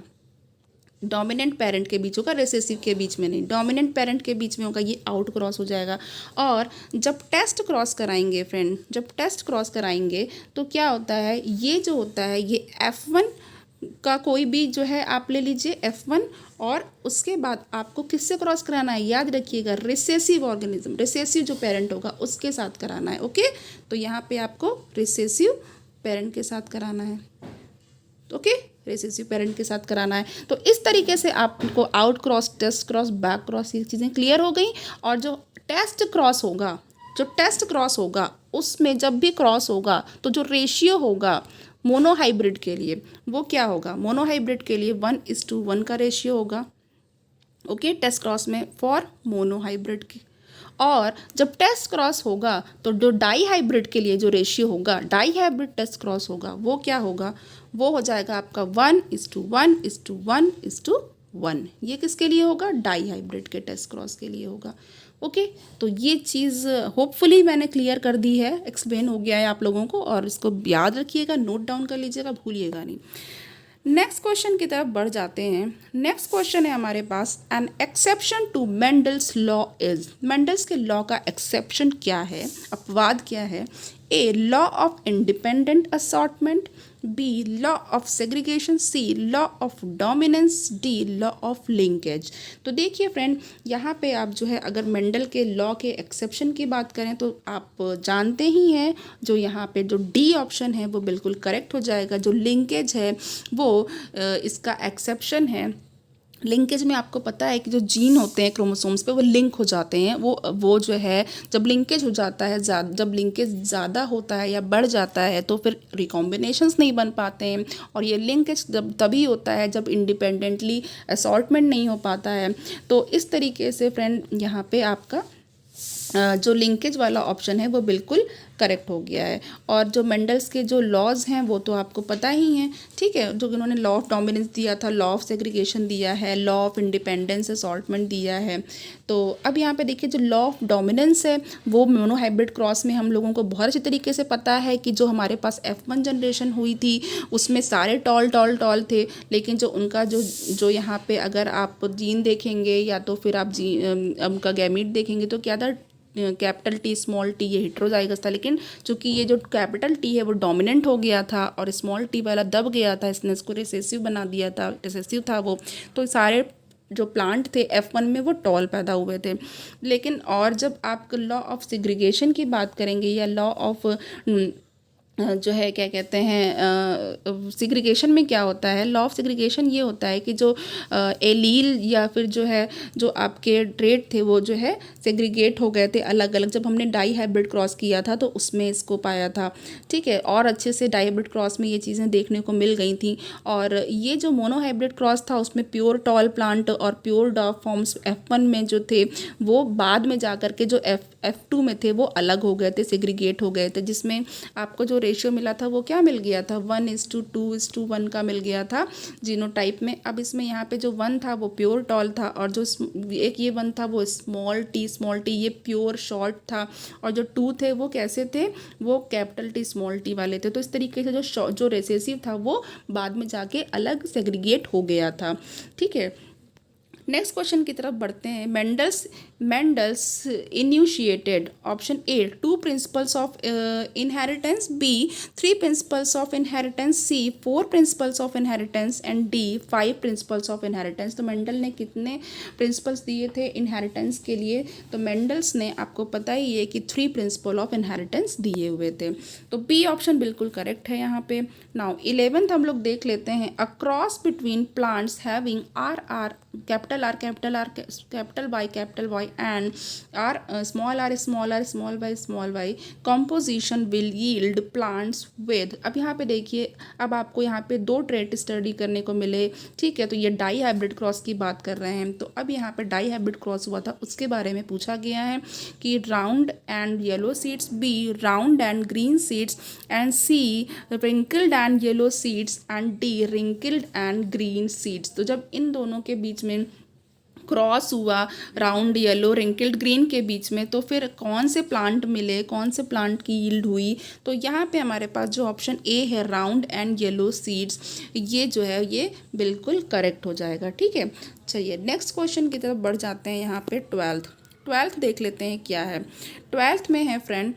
A: डोमिनेंट पेरेंट के बीच होगा, रिसेसिव के बीच में नहीं, डोमिनेंट पेरेंट के बीच में होगा, ये आउट क्रॉस हो जाएगा। और जब टेस्ट क्रॉस कराएंगे फ्रेंड, जब टेस्ट क्रॉस कराएंगे तो क्या होता है, ये जो होता है ये F1 का कोई भी जो है आप ले लीजिए F1, और उसके बाद आपको किससे क्रॉस कराना है, याद रखिएगा, रिसेसिव ऑर्गेनिज्म, रिसेसिव जो पेरेंट होगा उसके साथ कराना है। ओके, तो यहाँ पे आपको रिसेसिव पेरेंट के साथ कराना है। ओके, रिसेसिव पेरेंट के साथ कराना है। तो इस तरीके से आपको out cross, test cross, back cross, ये चीज़ें क्लियर हो गई। और जो टेस्ट क्रॉस होगा, जो टेस्ट क्रॉस होगा उसमें जब भी क्रॉस होगा तो जो रेशियो होगा मोनोहाइब्रिड के लिए वो क्या होगा, मोनोहाइब्रिड के लिए 1:1 का रेशियो होगा। ओके, टेस्ट क्रॉस में फॉर मोनोहाइब्रिड की। और जब टेस्ट क्रॉस होगा तो जो डाई हाइब्रिड के लिए जो रेशियो होगा, डाई हाइब्रिड टेस्ट क्रॉस होगा, वो क्या होगा, वो हो जाएगा आपका 1:1:1:1। ये किसके लिए होगा, डाई हाइब्रिड के टेस्ट क्रॉस के लिए होगा। ओके, तो ये चीज़ होपफुली मैंने क्लियर कर दी है, एक्सप्लेन हो गया है आप लोगों को, और इसको याद रखिएगा, नोट डाउन कर लीजिएगा, भूलिएगा नहीं। नेक्स्ट क्वेश्चन की तरफ बढ़ जाते हैं। नेक्स्ट क्वेश्चन है हमारे पास, an exception to Mendel's law is. Mendel's के लॉ का एक्सेप्शन क्या है, अपवाद क्या है? A law of independent assortment, B law of segregation, C law of dominance, D law of linkage. तो देखिए फ्रेंड, यहाँ पे आप जो है अगर मेंडल के लॉ के एक्सेप्शन की बात करें तो आप जानते ही हैं, जो यहाँ पे जो डी ऑप्शन है वो बिल्कुल करेक्ट हो जाएगा। जो लिंकेज है वो इसका एक्सेप्शन है। लिंकेज में आपको पता है कि जो जीन होते हैं क्रोमोसोम्स पे वो लिंक हो जाते हैं, वो जो है जब लिंकेज हो जाता है, जब लिंकेज ज़्यादा होता है या बढ़ जाता है तो फिर रिकॉम्बिनेशंस नहीं बन पाते हैं। और ये लिंकेज जब तभी होता है जब इंडिपेंडेंटली असॉर्टमेंट नहीं हो पाता है। तो इस तरीके से फ्रेंड यहाँ पे आपका जो लिंकेज वाला ऑप्शन है वो बिल्कुल करेक्ट हो गया है। और जो मेंडल्स के जो लॉज हैं वो तो आपको पता ही हैं, ठीक है, जो उन्होंने लॉ ऑफ डोमिनेंस दिया था, लॉ ऑफ सेग्रीगेशन दिया है, लॉ ऑफ इंडिपेंडेंस असॉर्टमेंट दिया है। तो अब यहाँ पे देखिए जो लॉ ऑफ डोमिनेंस है वो मोनोहाइब्रिड क्रॉस में हम लोगों को बहुत अच्छी तरीके से पता है कि जो हमारे पास F1 जनरेशन हुई थी उसमें सारे टॉल थे, लेकिन जो उनका जो यहाँ पे अगर आप जीन देखेंगे या तो फिर आप उनका गैमीट देखेंगे तो क्या था, कैपिटल टी स्मॉल टी, ये हेट्रोजाइगस था। लेकिन चूंकि ये जो कैपिटल टी है वो डोमिनेंट हो गया था और स्मॉल टी वाला दब गया था, इसने इसको रिसेसिव बना दिया था, रिसेसिव था वो, तो सारे जो प्लांट थे F1 में वो टॉल पैदा हुए थे। लेकिन और जब आप लॉ ऑफ सेग्रीगेशन की बात करेंगे या लॉ ऑफ जो है क्या कहते हैं सिग्रीगेशन में क्या होता है, लॉ ऑफ सिग्रीगेशन ये होता है कि जो एलील या फिर जो है जो आपके ट्रेट थे वो जो है सेग्रीगेट हो गए थे अलग अलग, जब हमने डाई हाइब्रिड क्रॉस किया था तो उसमें इसको पाया था। ठीक है, और अच्छे से डाई हाइब्रिड क्रॉस में ये चीज़ें देखने को मिल गई थी। और ये जो मोनो हाइब्रिड क्रॉस था उसमें प्योर टॉल प्लांट और प्योर डॉग फॉर्म्स F1 में जो थे वो बाद में जा कर के जो F2 में थे वो अलग हो गए थे, सेग्रीगेट हो गए थे, जिसमें आपको जो रेशियो मिला था वो क्या मिल गया था, 1:2:1 का मिल गया था जीनोटाइप में। अब इसमें यहाँ पे जो 1 था वो प्योर टॉल था, और जो एक ये 1 था वो स्मॉल टी ये प्योर शॉर्ट था, और जो 2 थे वो कैसे थे, वो कैपिटल T वाले थे। तो इस तरीके से जो रेसेसिव था वो बाद में जाके अलग सेग्रीगेट हो गया था। ठीक है, नेक्स्ट क्वेश्चन की तरफ बढ़ते हैं। Mendel's initiated option A 2 principles of inheritance, B 3 principles of inheritance, C 4 principles of inheritance and D 5 principles of inheritance. तो मेंडल ने कितने प्रिंसिपल्स दिए थे इनहेरिटेंस के लिए, तो मेंडल्स ने आपको पता ही है कि 3 प्रिंसिपल ऑफ इनहेरिटेंस दिए हुए थे। तो बी ऑप्शन बिल्कुल करेक्ट है यहाँ पे। नाउ 11th हम लोग देख लेते हैं। A cross between plants having R capital R capital Y and R small small Y composition will yield plants with. अब यहाँ पे देखिए, अब आपको यहाँ पे 2 ट्रेट स्टडी करने को मिले। ठीक है, तो ये डाई हाइब्रिड क्रॉस की बात कर रहे हैं। तो अब यहाँ पे डाई हाइब्रिड क्रॉस हुआ था उसके बारे में पूछा गया है कि round and yellow seeds, B round and green seeds and C wrinkled and yellow seeds and D wrinkled and green seeds. तो जब इन दोनों के बीच में क्रॉस हुआ राउंड येलो रिंकल्ड ग्रीन के बीच में, तो फिर कौन से प्लांट मिले, कौन से प्लांट की यील्ड हुई, तो यहाँ पे हमारे पास जो ऑप्शन ए है राउंड एंड येलो सीड्स, ये जो है ये बिल्कुल करेक्ट हो जाएगा। ठीक है, चलिए नेक्स्ट क्वेश्चन की तरफ बढ़ जाते हैं। यहाँ पे ट्वेल्थ देख लेते हैं क्या है। 12th में है फ्रेंड,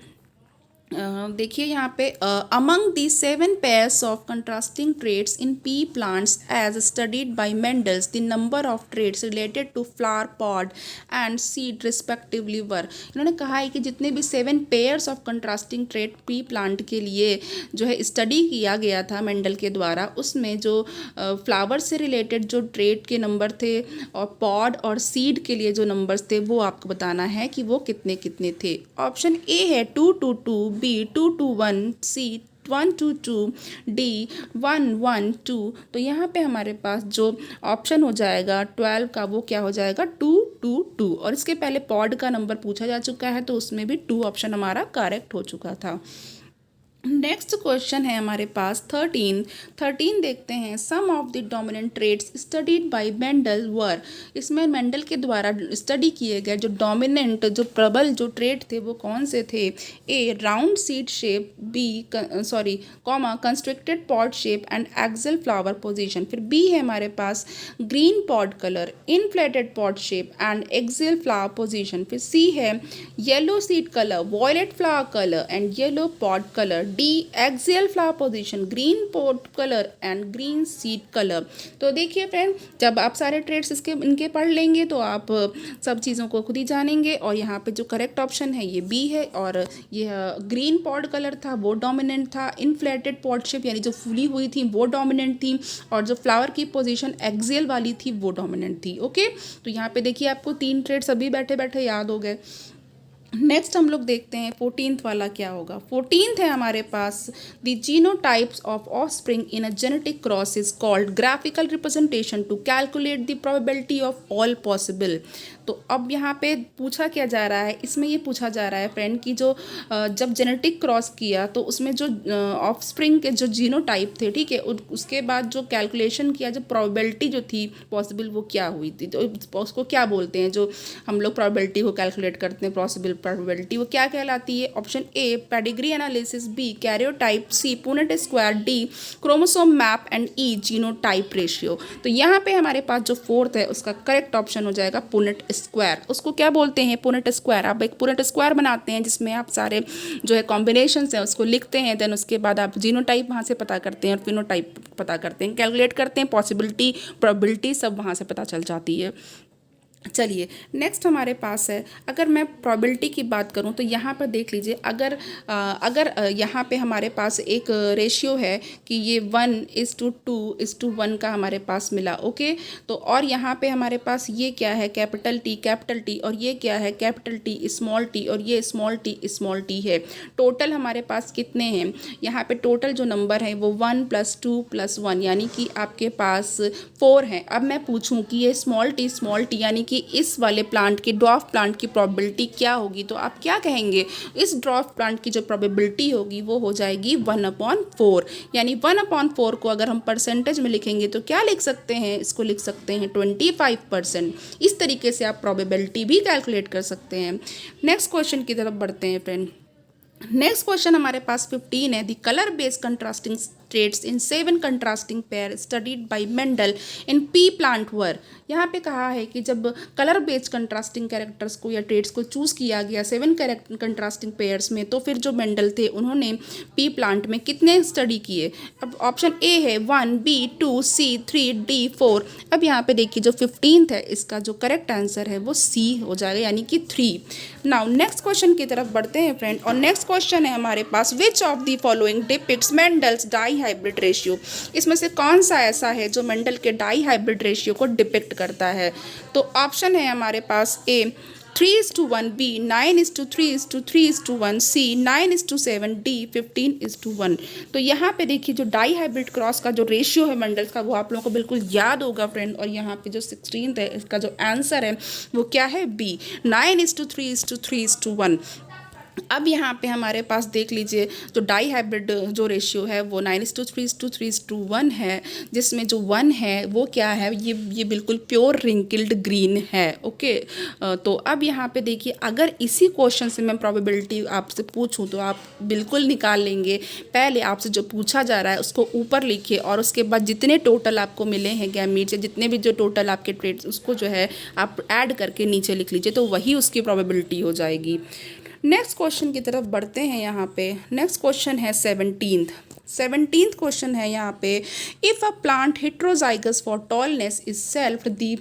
A: देखिए यहाँ पे among the 7 pairs of contrasting traits in pea plants as studied by Mendel's the number of traits related to flower pod and seed respectively were. इन्होंने कहा है कि जितने भी 7 pairs of contrasting trait pea plant के लिए जो है स्टडी किया गया था मेंडल के द्वारा, उसमें जो फ्लावर से रिलेटेड जो ट्रेड के नंबर थे और पॉड और सीड के लिए जो नंबर्स थे वो आपको बताना है कि वो कितने कितने थे। ऑप्शन ए है 222, बी 221, सी 122, डी 112। तो यहाँ पे हमारे पास जो ऑप्शन हो जाएगा 12 का वो क्या हो जाएगा 222, और इसके पहले पॉड का नंबर पूछा जा चुका है तो उसमें भी 2 ऑप्शन हमारा करेक्ट हो चुका था। नेक्स्ट क्वेश्चन है हमारे पास 13 देखते हैं। Some of the dominant traits studied by Mendel were. इसमें मेंडल के द्वारा स्टडी किए गए जो डोमिनेंट जो प्रबल जो ट्रेड थे वो कौन से थे। A round seed shape, B constricted pod shape and axial flower position. फिर बी है हमारे पास green pod colour, inflated pod shape and axial flower position. फिर सी है yellow seed colour, violet flower colour and yellow pod colour. D axial flower position, green pod colour and green seed colour. तो देखिए friend, जब आप सारे trades इनके पढ़ लेंगे तो आप सब चीज़ों को खुद ही जानेंगे। और यहाँ पे जो करेक्ट ऑप्शन है ये बी है, और ये ग्रीन पॉड कलर था वो डोमिनेंट था, इनफ्लेटेड पॉड शेप यानी जो फूली हुई थी वो डोमिनेंट थी, और जो फ्लावर की पोजीशन एक्सियल वाली थी वो डोमिनेंट थी। ओके, तो यहाँ पे देखिए आपको 3 ट्रेड्स अभी बैठे बैठे याद हो गए। नेक्स्ट हम लोग देखते हैं 14th वाला क्या होगा। 14th है हमारे पास the genotypes of offspring in a genetic cross is called graphical representation to calculate the probability of all possible. तो अब यहाँ पे पूछा क्या जा रहा है, इसमें ये पूछा जा रहा है फ्रेंड कि जो जब जेनेटिक क्रॉस किया तो उसमें जो ऑफस्प्रिंग के जो जीनोटाइप थे, ठीक है, उसके बाद जो कैलकुलेशन किया, जो प्रोबेबिलिटी जो थी पॉसिबल वो क्या हुई थी, तो उसको क्या बोलते हैं, जो हम लोग प्रोबेबिलिटी को कैलकुलेट करते हैं पॉसिबल प्रोबेबिलिटी, वो क्या कहलाती है। Option A pedigree analysis, B karyotype, C Punnett square, D chromosome map and E genotype ratio. तो यहाँ पे हमारे पास जो 4th है उसका करेक्ट ऑप्शन हो जाएगा पुनेट स्क्वायर। उसको क्या बोलते हैं, पुनेट स्क्वायर। आप एक पुनेट स्क्वायर बनाते हैं जिसमें आप सारे जो है कॉम्बिनेशंस हैं उसको लिखते हैं, देन उसके बाद आप जीनोटाइप वहाँ से पता करते हैं और फिनोटाइप पता करते हैं, कैलकुलेट करते हैं, पॉसिबिलिटी प्रोबेबिलिटी सब वहाँ से पता चल जाती है। चलिए नेक्स्ट हमारे पास है, अगर मैं प्रोबेबिलिटी की बात करूं तो यहाँ पर देख लीजिए, अगर यहाँ पे हमारे पास एक रेशियो है कि ये 1:2:1 का हमारे पास मिला, ओके। तो और यहाँ पे हमारे पास ये क्या है, कैपिटल टी, और ये क्या है, कैपिटल टी स्मॉल टी, और ये स्मॉल टी है। टोटल हमारे पास कितने हैं, यहाँ पे टोटल जो नंबर है वो 1 + 2 + 1 यानी कि आपके पास 4 हैं। अब मैं पूछूं कि ये स्मॉल टी यानी कि इस वाले प्लांट की, ड्वार्फ प्लांट की प्रोबेबिलिटी क्या होगी, तो आप क्या कहेंगे, इस ड्वार्फ प्लांट की जो प्रोबेबिलिटी होगी वो हो जाएगी 1/4। यानी 1/4 को अगर हम परसेंटेज में लिखेंगे तो क्या लिख सकते हैं, इसको लिख सकते हैं 25%। इस तरीके से आप प्रोबेबिलिटी भी कैलकुलेट कर सकते हैं। नेक्स्ट क्वेश्चन की तरफ बढ़ते हैं फ्रेंड। नेक्स्ट क्वेश्चन हमारे पास 15 है, the colour based contrasting traits in 7 contrasting pair studied by Mendel in pea plant were। यहाँ पे कहा है कि जब कलर बेस्ड कंट्रास्टिंग कैरेक्टर्स को या ट्रेड्स को चूज़ किया गया 7 कंट्रास्टिंग पेयर्स में, तो फिर जो मेंडल थे उन्होंने पी प्लांट में कितने स्टडी किए। अब ऑप्शन ए है 1, B 2, C 3, D 4। अब यहाँ पे देखिए जो 15th है इसका जो करेक्ट आंसर है वो सी हो जाएगा, यानी कि 3। नाउ नेक्स्ट क्वेश्चन की तरफ बढ़ते हैं फ्रेंड, और नेक्स्ट क्वेश्चन है हमारे पास, which of the following depicts Mendel's dihybrid ratio. इसमें से कौन सा ऐसा है जो मेंडल के डाई हाइब्रिड रेशियो को डिपिक्ट करता है। तो ऑप्शन है हमारे पास ए 3:1, B 9:3:3:1, C 9:7, D 15:1। तो यहाँ पे देखिए जो डाई हाइब्रिड क्रॉस का जो रेशियो है मेंडल्स का वो आप लोगों को बिल्कुल याद होगा फ्रेंड। और यहाँ पे जो 16th है इसका जो आंसर है वो क्या है, B 9:3:3:1। अब यहाँ पे हमारे पास देख लीजिए जो डाई हाइब्रिड जो रेशियो है वो 9:3:3:1 है, जिसमें जो 1 है वो क्या है, ये बिल्कुल प्योर रिंकल्ड ग्रीन है, ओके। तो अब यहाँ पे देखिए अगर इसी क्वेश्चन से मैं प्रोबेबिलिटी आपसे पूछूं तो आप बिल्कुल निकाल लेंगे। पहले आपसे जो पूछा जा रहा है उसको ऊपर लिखिए और उसके बाद जितने टोटल आपको मिले हैं गैमीट्स या जितने भी जो टोटल आपके ट्रेड्स उसको जो है आप ऐड करके नीचे लिख लीजिए, तो वही उसकी प्रोबेबिलिटी हो जाएगी। नेक्स्ट क्वेश्चन की तरफ बढ़ते हैं। यहाँ पे नेक्स्ट क्वेश्चन है 17th क्वेश्चन है यहाँ पे, if a plant heterozygous for tallness is self the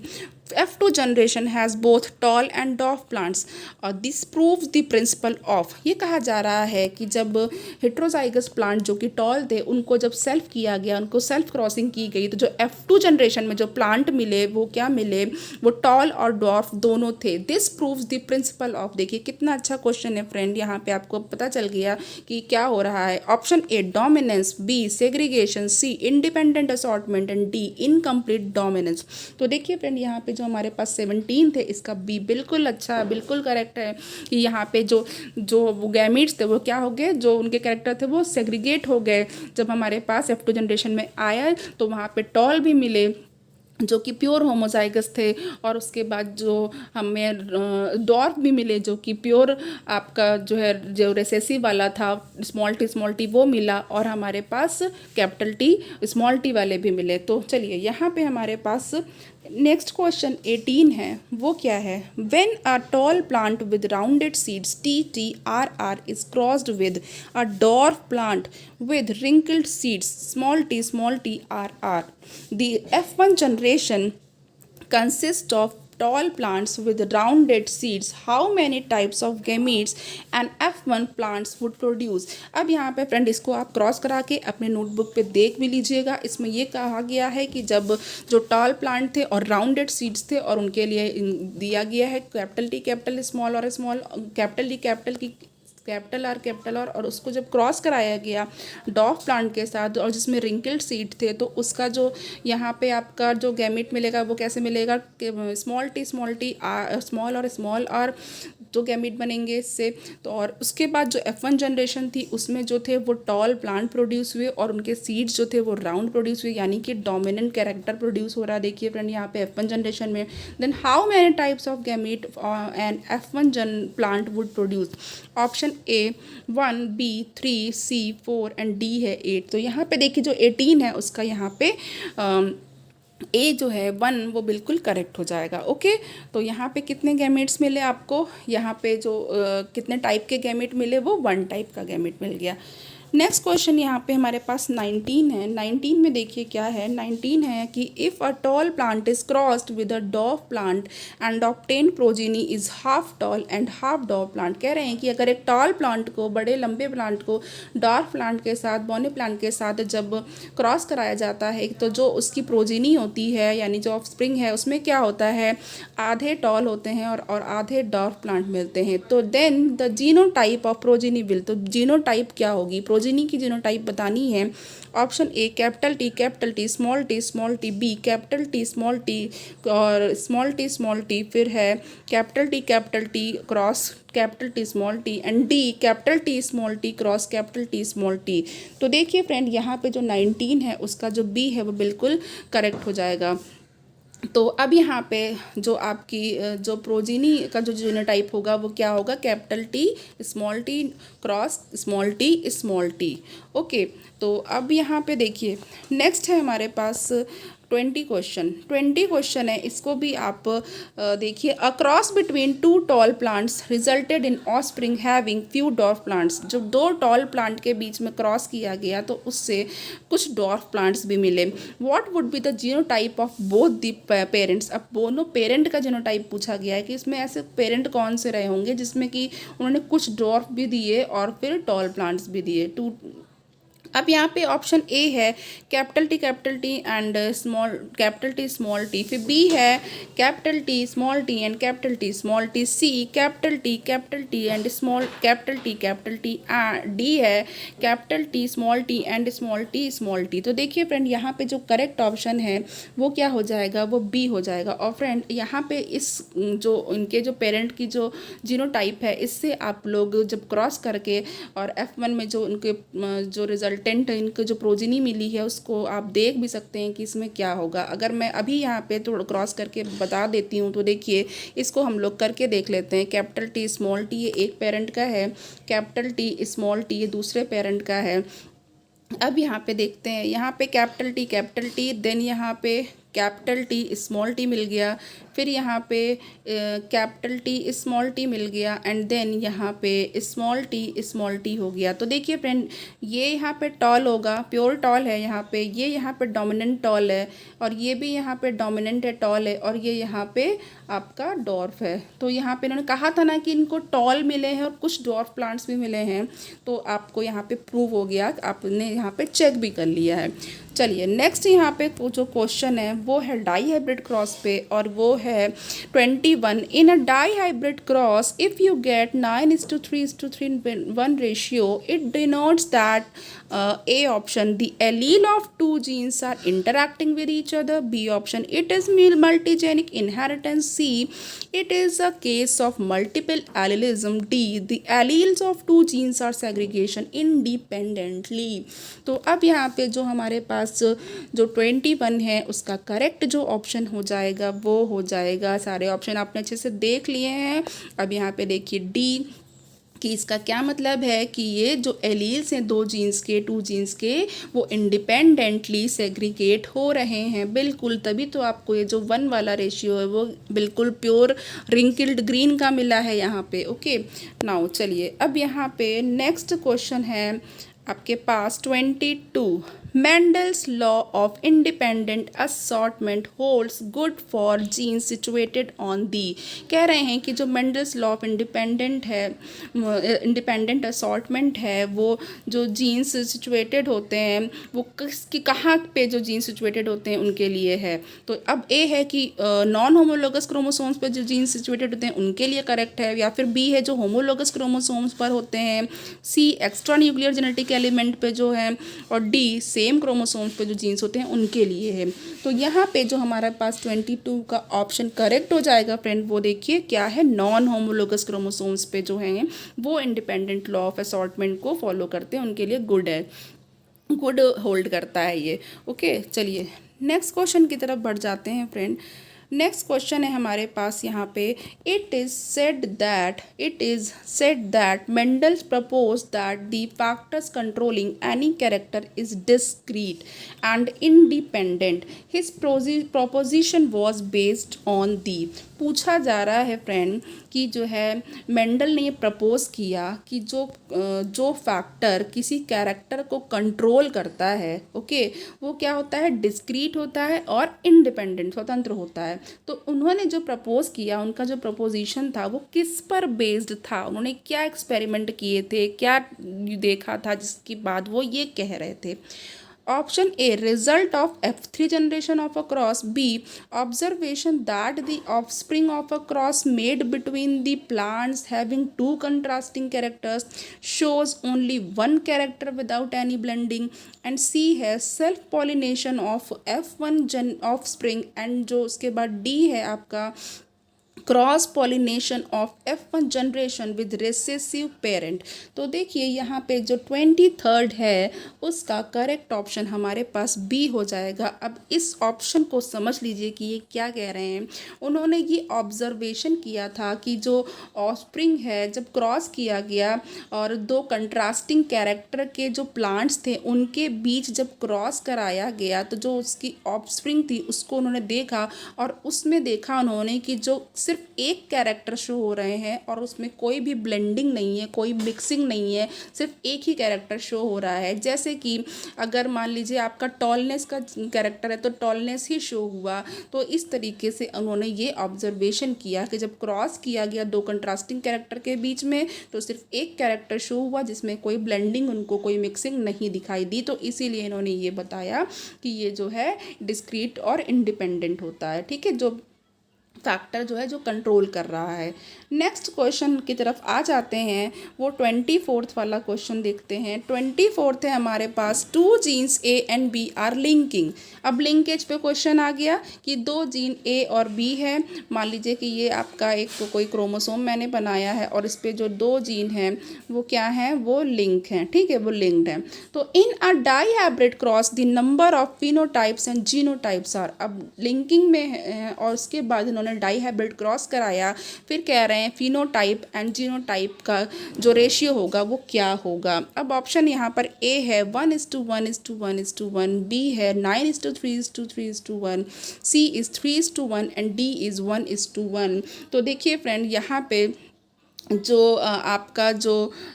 A: F2 generation has both tall and dwarf plants और this proves the principle of. ये कहा जा रहा है कि जब हेट्रोजाइगस प्लांट जो कि टॉल थे उनको जब सेल्फ किया गया, उनको सेल्फ क्रॉसिंग की गई, तो जो F2 जनरेशन में जो प्लांट मिले वो क्या मिले, वो टॉल और डॉर्फ दोनों थे। This proves the principle of. देखिए कितना अच्छा क्वेश्चन है फ्रेंड, यहाँ पे आपको पता चल गया कि क्या हो रहा है। Option A dominance, B segregation, C independent assortment and D incomplete dominance. तो देखिए फ्रेंड यहाँ पे जो हमारे पास 17 थे इसका बी बिल्कुल अच्छा बिल्कुल करेक्ट है कि यहाँ पे जो जो गैमीट्स थे वो क्या हो गए, जो उनके कैरेक्टर थे वो सेग्रीगेट हो गए। जब हमारे पास F2 जनरेशन में आया तो वहाँ पे टॉल भी मिले जो कि प्योर होमोजाइगस थे, और उसके बाद जो हमें डॉर्फ भी मिले जो कि प्योर आपका जो है जो रिसेसिव वाला था, स्मॉल टी वो मिला, और हमारे पास कैपिटल टी स्मॉल टी वाले भी मिले। तो चलिए यहाँ पे हमारे पास नेक्स्ट क्वेश्चन 18 है, वो क्या है, when a tall plant with rounded seeds TTRR is crossed with a dwarf plant with wrinkled seeds small t RR, the F1 generation consists of tall plants with rounded seeds. How many types of gametes and F1 plants would produce। अब यहाँ पे friend इसको आप cross करा के अपने notebook पे देख भी लीजिएगा। इसमें ये कहा गया है कि जब जो टॉल प्लांट थे और राउंडेड सीड्स थे और उनके लिए दिया गया है कैपिटल टी कैपिटल स्मॉल और स्मॉल, कैपिटल टी कैपिटल की कैपिटल आर और उसको जब क्रॉस कराया गया डॉफ प्लांट के साथ और जिसमें रिंकल्ड सीड थे, तो उसका जो यहाँ पे आपका जो गैमेट मिलेगा वो कैसे मिलेगा, स्मॉल टी स्मॉल और जो गैमेट बनेंगे इससे। तो और उसके बाद जो F1 जनरेशन थी उसमें जो थे वो टॉल प्लांट प्रोड्यूस हुए और उनके सीड्स जो थे वो राउंड प्रोड्यूस हुए, यानी कि डोमिनेंट कैरेक्टर प्रोड्यूस हो रहा है। देखिए फ्रेंड यहाँ पे F1 जनरेशन में, then how many types of gamete and F1 plant would produce. Option A 1, B 3, C 4 and D है 8। तो यहाँ पे देखिए जो 18 है उसका यहाँ पे ए जो है 1 वो बिल्कुल करेक्ट हो जाएगा, ओके। तो यहाँ पे कितने गैमेट्स मिले आपको, यहाँ पे जो कितने टाइप के गैमेट मिले वो 1 टाइप का गैमेट मिल गया। नेक्स्ट क्वेश्चन यहाँ पे हमारे पास 19 है। 19 में देखिए क्या है, 19 है कि if a tall plant is crossed with a dwarf plant and obtain progeny is half tall and half dwarf plant. कह रहे हैं कि अगर एक टॉल प्लांट को, बड़े लंबे प्लांट को डॉर्फ प्लांट के साथ, बॉनी प्लांट के साथ जब क्रॉस कराया जाता है तो जो उसकी प्रोजेनी होती है यानी जो ऑफस्प्रिंग है उसमें क्या होता है, आधे टॉल होते हैं और आधे डॉर्फ प्लांट मिलते हैं। तो then the genotype of progeny will, तो जीनोटाइप क्या होगी, प्रोजेनी की जीनोटाइप बतानी है। Option A capital T small T, B capital T और स्मॉल टी, फिर है capital T cross capital T and D capital T small T cross capital T small T. तो देखिए फ्रेंड यहाँ पे जो 19 है उसका जो बी है वो बिल्कुल करेक्ट हो जाएगा। तो अब यहाँ पे जो आपकी जो प्रोजीनी का जो जीनोटाइप होगा वो क्या होगा, capital T cross small T. Okay, तो अब यहाँ पे देखिए नेक्स्ट है हमारे पास 20 क्वेश्चन है। इसको भी आप देखिए, अ cross between two tall plants resulted in offspring having few dwarf plants. जब दो टॉल प्लांट के बीच में क्रॉस किया गया तो उससे कुछ डॉर्फ प्लांट्स भी मिले। What would be the genotype of both the parents. अब दोनों पेरेंट का जीनोटाइप पूछा गया है कि इसमें ऐसे पेरेंट कौन से रहे होंगे जिसमें कि उन्होंने कुछ डॉर्फ भी दिए और फिर टॉल प्लांट्स भी दिए। टू, अब यहाँ पे ऑप्शन ए है capital T and small T, फिर बी है capital T and capital T small T, C capital T and capital T, D है capital T and small T. तो देखिए फ्रेंड यहाँ पे जो करेक्ट ऑप्शन है वो क्या हो जाएगा, वो बी हो जाएगा। और फ्रेंड यहाँ पे इस जो इनके जो पेरेंट की जो जीनोटाइप है इससे आप लोग जब क्रॉस करके और F1 में जो उनके जो रिजल्टेंट इनको जो प्रोजिनी मिली है उसको आप देख भी सकते हैं कि इसमें क्या होगा। अगर मैं अभी यहाँ पे थोड़ा क्रॉस करके बता देती हूँ तो देखिए इसको हम लोग करके देख लेते हैं। कैपिटल टी स्मॉल टी ये एक पेरेंट का है, कैपिटल टी स्मॉल टी ये दूसरे पेरेंट का है। अब यहाँ पे देखते हैं, यहाँ पे कैपिटल टी देन यहाँ पे कैपिटल टी स्मॉल टी मिल गया, फिर यहाँ पे कैपिटल टी स्मॉल टी मिल गया एंड देन यहाँ पे स्मॉल टी हो गया। तो देखिए फ्रेंड ये यहाँ पे टॉल होगा, प्योर टॉल है यहाँ पे, ये यहाँ पे डोमिनेंट टॉल है और ये भी यहाँ पे डोमिनेंट है टॉल है और ये यहाँ पे आपका डॉर्फ है। तो यहाँ पे इन्होंने कहा था ना कि इनको टॉल मिले हैं और कुछ डॉर्फ प्लांट्स भी मिले हैं, तो आपको यहाँ पे प्रूव हो गया, आपने यहाँ पे चेक भी कर लिया है। चलिए नेक्स्ट यहाँ पे जो क्वेश्चन है वो है डाई हाइब्रिड क्रॉस पे और वो है 21। In a dihybrid cross if you get 9:3:1 ratio it denotes that A option the allele of two genes are interacting with each other, B option it is multigenic inheritance, C it is a case of multiple allelism, D the alleles of two genes are segregation independently। तो अब यहाँ पे जो हमारे पास जो 21 है उसका correct जो ऑप्शन हो जाएगा वो हो जाएगा, सारे ऑप्शन आपने अच्छे से देख लिए हैं। अब यहाँ पे देखिए डी कि इसका क्या मतलब है कि ये जो एलील्स हैं टू जीन्स के वो इंडिपेंडेंटली सेग्रीगेट हो रहे हैं, बिल्कुल। तभी तो आपको ये जो 1 वाला रेशियो है वो बिल्कुल प्योर रिंकल्ड ग्रीन का मिला है यहाँ पे। ओके, नाउ चलिए अब यहाँ पे नेक्स्ट क्वेश्चन है आपके पास 22। Mendel's law of independent assortment holds good for genes situated on the। कह रहे हैं कि जो Mendel's law of independent assortment है वो जो जीन्स सिचुएटेड होते हैं वो किसकी कहाँ पे जो जीन्स सिचुएटेड होते हैं उनके लिए है। तो अब ए है कि नॉन होमोलोगस क्रोमोसोम्स पे जो जीन्स सिचुएटेड होते हैं उनके लिए करेक्ट है, या फिर बी है जो होमोलोगस क्रोमोसोम्स पर होते हैं, सी एक्स्ट्रा न्यूक्लियर जेनेटिक एलिमेंट पे जो है, और डी सेम क्रोमोसोम्स पे जो जीन्स होते हैं उनके लिए है। तो यहाँ पे जो हमारे पास 22 का ऑप्शन करेक्ट हो जाएगा फ्रेंड, वो देखिए क्या है, नॉन होमोलोगस क्रोमोसोम्स पे जो हैं वो इंडिपेंडेंट लॉ ऑफ असॉर्टमेंट को फॉलो करते हैं, उनके लिए गुड है, गुड होल्ड करता है ये। ओके, चलिए नेक्स्ट क्वेश्चन की तरफ बढ़ जाते हैं फ्रेंड। नेक्स्ट क्वेश्चन है हमारे पास यहाँ पे, it is said that Mendel propose that the factors controlling any character is discrete and independent, his proposition was based on the. पूछा जा रहा है फ्रेंड कि जो है मेंडल ने ये प्रपोज किया कि जो फैक्टर किसी कैरेक्टर को कंट्रोल करता है, ओके, वो क्या होता है, डिस्क्रीट होता है और इंडिपेंडेंट, स्वतंत्र होता है। तो उन्होंने जो प्रपोज किया, उनका जो प्रपोजिशन था वो किस पर बेस्ड था, उन्होंने क्या एक्सपेरिमेंट किए थे, क्या देखा था जिसके बाद वो ये कह रहे थे। Option A, result of F3 generation of a cross. B, observation that the offspring of a cross made between the plants having two contrasting characters shows only one character without any blending. And C है self pollination of F1 offspring. and जो उसके बाद D है आपका cross pollination of F1 generation with recessive parent. तो देखिए यहाँ पे जो 23rd है उसका करेक्ट ऑप्शन हमारे पास बी हो जाएगा। अब इस ऑप्शन को समझ लीजिए कि ये क्या कह रहे हैं। उन्होंने ये ऑब्जर्वेशन किया था कि जो ऑफस्प्रिंग है जब क्रॉस किया गया और दो कंट्रास्टिंग कैरेक्टर के जो प्लांट्स थे उनके बीच जब क्रॉस कराया गया तो जो उसकी ऑफस्प्रिंग थी उसको उन्होंने देखा और उसमें देखा उन्होंने कि जो सिर्फ एक कैरेक्टर शो हो रहे हैं और उसमें कोई भी ब्लेंडिंग नहीं है, कोई मिक्सिंग नहीं है, सिर्फ एक ही कैरेक्टर शो हो रहा है। जैसे कि अगर मान लीजिए आपका टॉलनेस का कैरेक्टर है तो टॉलनेस ही शो हुआ। तो इस तरीके से उन्होंने ये ऑब्जर्वेशन किया कि जब क्रॉस किया गया दो कंट्रास्टिंग कैरेक्टर के बीच में तो सिर्फ एक कैरेक्टर शो हुआ जिसमें कोई ब्लेंडिंग, उनको कोई मिक्सिंग नहीं दिखाई दी। तो इसीलिए इन्होंने ये बताया कि ये जो है डिस्क्रीट और इंडिपेंडेंट होता है, ठीक है, जो फैक्टर जो है जो कंट्रोल कर रहा है। नेक्स्ट क्वेश्चन की तरफ आ जाते हैं, वो 24th वाला क्वेश्चन देखते हैं। 24th है हमारे पास, two genes A and B are linking. अब लिंकेज पे क्वेश्चन आ गया कि दो जीन ए और बी है। मान लीजिए कि ये आपका एक कोई क्रोमोसोम मैंने बनाया है और इस पे जो दो जीन हैं वो क्या हैं, वो लिंक हैं, ठीक है, वो लिंक्ड हैं। तो in a dihybrid cross the number of phenotypes and genotypes are. अब लिंकिंग में है और उसके बाद इन्होंने डाई हाइब्रिड क्रॉस कराया, फिर कह रहे हैं फिनोटाइप एंड जीनोटाइप का जो रेशियो होगा वो क्या होगा। अब ऑप्शन यहाँ पर ए है 1:1:1:1, बी है 9:3:3:1, सी इज़ 3:1 एंड डी इज़ 1:1। तो देखिए फ्रेंड यहाँ पे जो आपका जो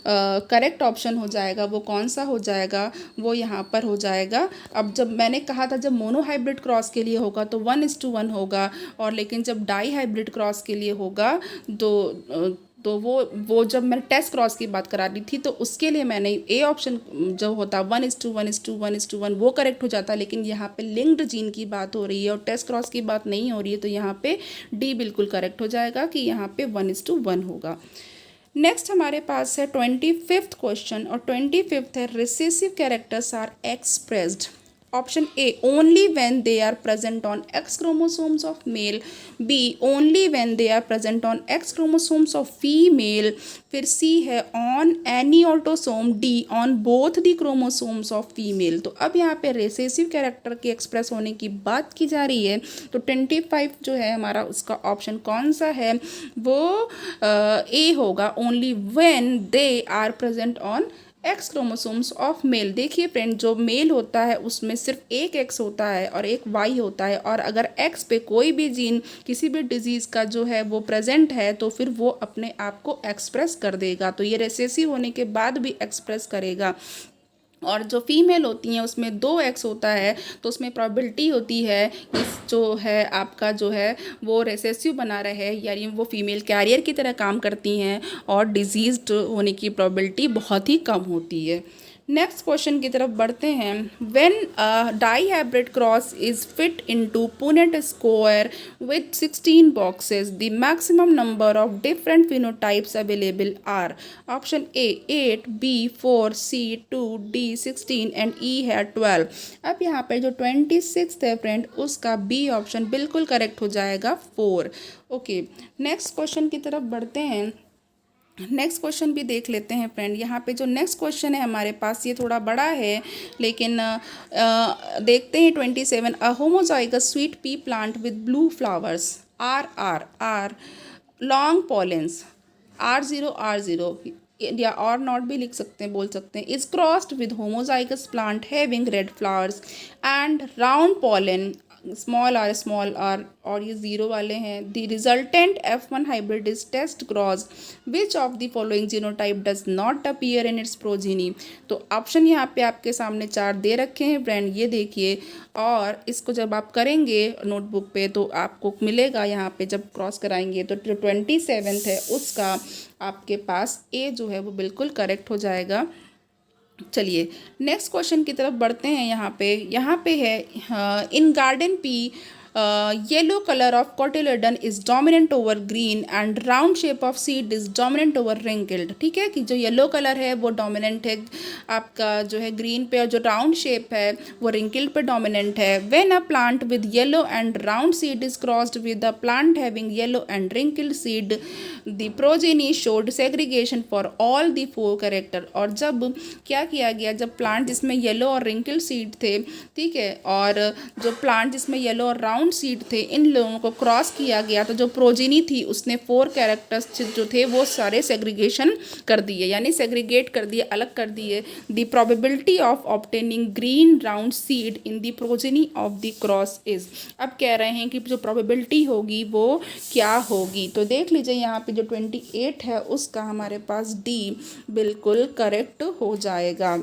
A: करेक्ट ऑप्शन हो जाएगा वो कौन सा हो जाएगा, वो यहाँ पर हो जाएगा। अब जब मैंने कहा था जब मोनो हाइब्रिड क्रॉस के लिए होगा तो 1:1 होगा, और लेकिन जब डाई हाइब्रिड क्रॉस के लिए होगा तो वो जब मैंने टेस्ट क्रॉस की बात करा दी थी तो उसके लिए मैंने ए ऑप्शन जो होता 1:1:1:1 वो करेक्ट हो जाता। लेकिन यहाँ पे लिंक्ड जीन की बात हो रही है और टेस्ट क्रॉस की बात नहीं हो रही है, तो यहाँ पे डी बिल्कुल करेक्ट हो जाएगा कि यहाँ पे 1:1 होगा। नेक्स्ट हमारे पास है 25th क्वेश्चन, और 25th है recessive characters are expressed. Option A, only when they are present on X chromosomes of male. B, only when they are present on X chromosomes of female. फिर C है on any autosome. D, on both the chromosomes of female. तो अब यहाँ पे recessive character के express होने की बात की जा रही है, तो 25 जो है हमारा उसका ऑप्शन कौन सा है, वो ए होगा, only when they are present on X chromosomes of male. देखिए फ्रेंड, जो मेल होता है उसमें सिर्फ एक एक्स होता है और एक वाई होता है, और अगर एक्स पे कोई भी जीन किसी भी डिजीज़ का जो है वो प्रेजेंट है तो फिर वो अपने आप को एक्सप्रेस कर देगा। तो ये रिसेसिव होने के बाद भी एक्सप्रेस करेगा। और जो फीमेल होती हैं उसमें 2x होता है, तो उसमें प्रोबेबिलिटी होती है कि जो है आपका जो है वो रिसेसिव बना रहे, यानी वो फीमेल कैरियर की तरह काम करती हैं और डिजीज्ड होने की प्रोबेबिलिटी बहुत ही कम होती है। नेक्स्ट क्वेश्चन की तरफ बढ़ते हैं। When a dihybrid cross is fit into Punnett square with 16 boxes, the maximum number of different phenotypes available are. Option A 8, B 4, C 2, D 16 and E है 12। अब यहाँ पर जो 26 है फ्रेंड उसका बी ऑप्शन बिल्कुल करेक्ट हो जाएगा 4। ओके, नेक्स्ट क्वेश्चन की तरफ बढ़ते हैं। नेक्स्ट क्वेश्चन भी देख लेते हैं फ्रेंड। यहाँ पे जो नेक्स्ट क्वेश्चन है हमारे पास, ये थोड़ा बड़ा है, लेकिन देखते हैं 27। A homozygous sweet pea plant with blue flowers are long pollens R0 या और नॉट भी लिख सकते हैं, बोल सकते हैं, is crossed with homozygous plant having red flowers and round pollen small R, और ये ज़ीरो वाले हैं। The resultant F1 hybrid is test cross which of the following genotype does not appear in its progeny. तो option यहाँ पे आपके सामने 4 दे रखे हैं फ्रेंड, ये देखिए, और इसको जब आप करेंगे नोटबुक पे तो आपको मिलेगा यहाँ पे, जब क्रॉस कराएंगे तो जो 27 है उसका आपके पास ए जो है वो बिल्कुल करेक्ट हो जाएगा। चलिए नेक्स्ट क्वेश्चन की तरफ बढ़ते हैं। यहाँ पे है इन garden pea yellow colour of cotyledon is dominant over green and round shape of seed is dominant over wrinkled. ठीक है, कि जो येलो कलर है वो डोमिनेंट है आपका जो है ग्रीन पे, और जो राउंड शेप है वो रिंकल्ड पे डोमिनेंट है। When a plant with yellow and round seed is crossed with a plant having yellow and wrinkled seed the progeny showed segregation for all the 4 character. और जब क्या किया गया, जब प्लांट जिसमें येलो और रिंकल्ड सीड थे, ठीक है, और जो प्लांट जिसमें येलो और राउंड सीड थे, इन लोगों को क्रॉस किया गया, तो जो प्रोजेनी थी उसने 4 कैरेक्टर्स जो थे वो सारे सेग्रीगेशन कर दिए, यानी सेग्रीगेट कर दिए, अलग कर दिए। The probability of obtaining green round seed in the progeny of the cross is. अब कह रहे हैं कि जो प्रोबेबिलिटी होगी वो क्या होगी, तो देख लीजिए यहाँ पे जो 28 है उसका हमारे पास डी बिल्कुल करेक्ट हो जाएगा।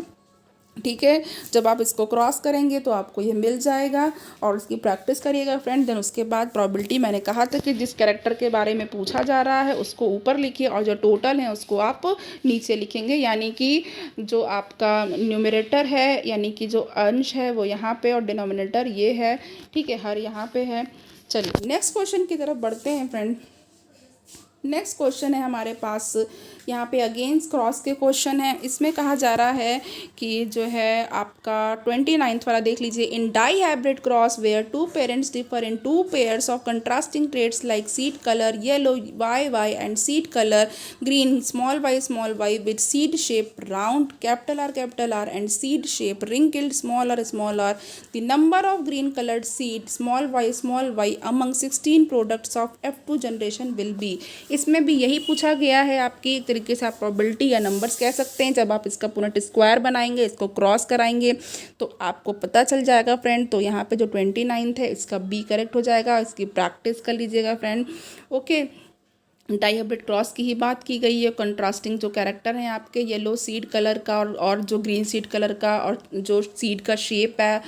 A: ठीक है, जब आप इसको क्रॉस करेंगे तो आपको ये मिल जाएगा, और उसकी प्रैक्टिस करिएगा फ्रेंड। देन उसके बाद प्रोबेबिलिटी, मैंने कहा था कि जिस कैरेक्टर के बारे में पूछा जा रहा है उसको ऊपर लिखिए, और जो टोटल है उसको आप नीचे लिखेंगे, यानी कि जो आपका न्यूमरेटर है यानी कि जो अंश है वो यहाँ पे, और डिनोमिनेटर ये है, ठीक है, हर यहाँ पे है। चलिए नेक्स्ट क्वेश्चन की तरफ बढ़ते हैं फ्रेंड। नेक्स्ट क्वेश्चन है हमारे पास, यहाँ पे अगेंस्ट क्रॉस के क्वेश्चन है। इसमें कहा जा रहा है कि जो है आपका 29th वाला देख लीजिए। In dihybrid cross where 2 parents differ in 2 pairs of contrasting traits like seed colour yellow Y and seed colour green small Y with seed shape round capital R and seed shape wrinkled small R. The number of green coloured seed small Y among 16 products of F2 generation will be. इसमें भी यही पूछा गया है, आपकी एक तरीके से आप प्रोबेबिलिटी या नंबर्स कह सकते हैं। जब आप इसका पूरा स्क्वायर बनाएंगे, इसको क्रॉस कराएंगे तो आपको पता चल जाएगा फ्रेंड। तो यहाँ पे जो 29 है इसका बी करेक्ट हो जाएगा। इसकी प्रैक्टिस कर लीजिएगा friend. Okay, dihybrid cross की ही बात की गई है। कंट्रास्टिंग जो कैरेक्टर हैं आपके, येलो सीड कलर का और जो ग्रीन सीड कलर का, और जो सीड का शेप है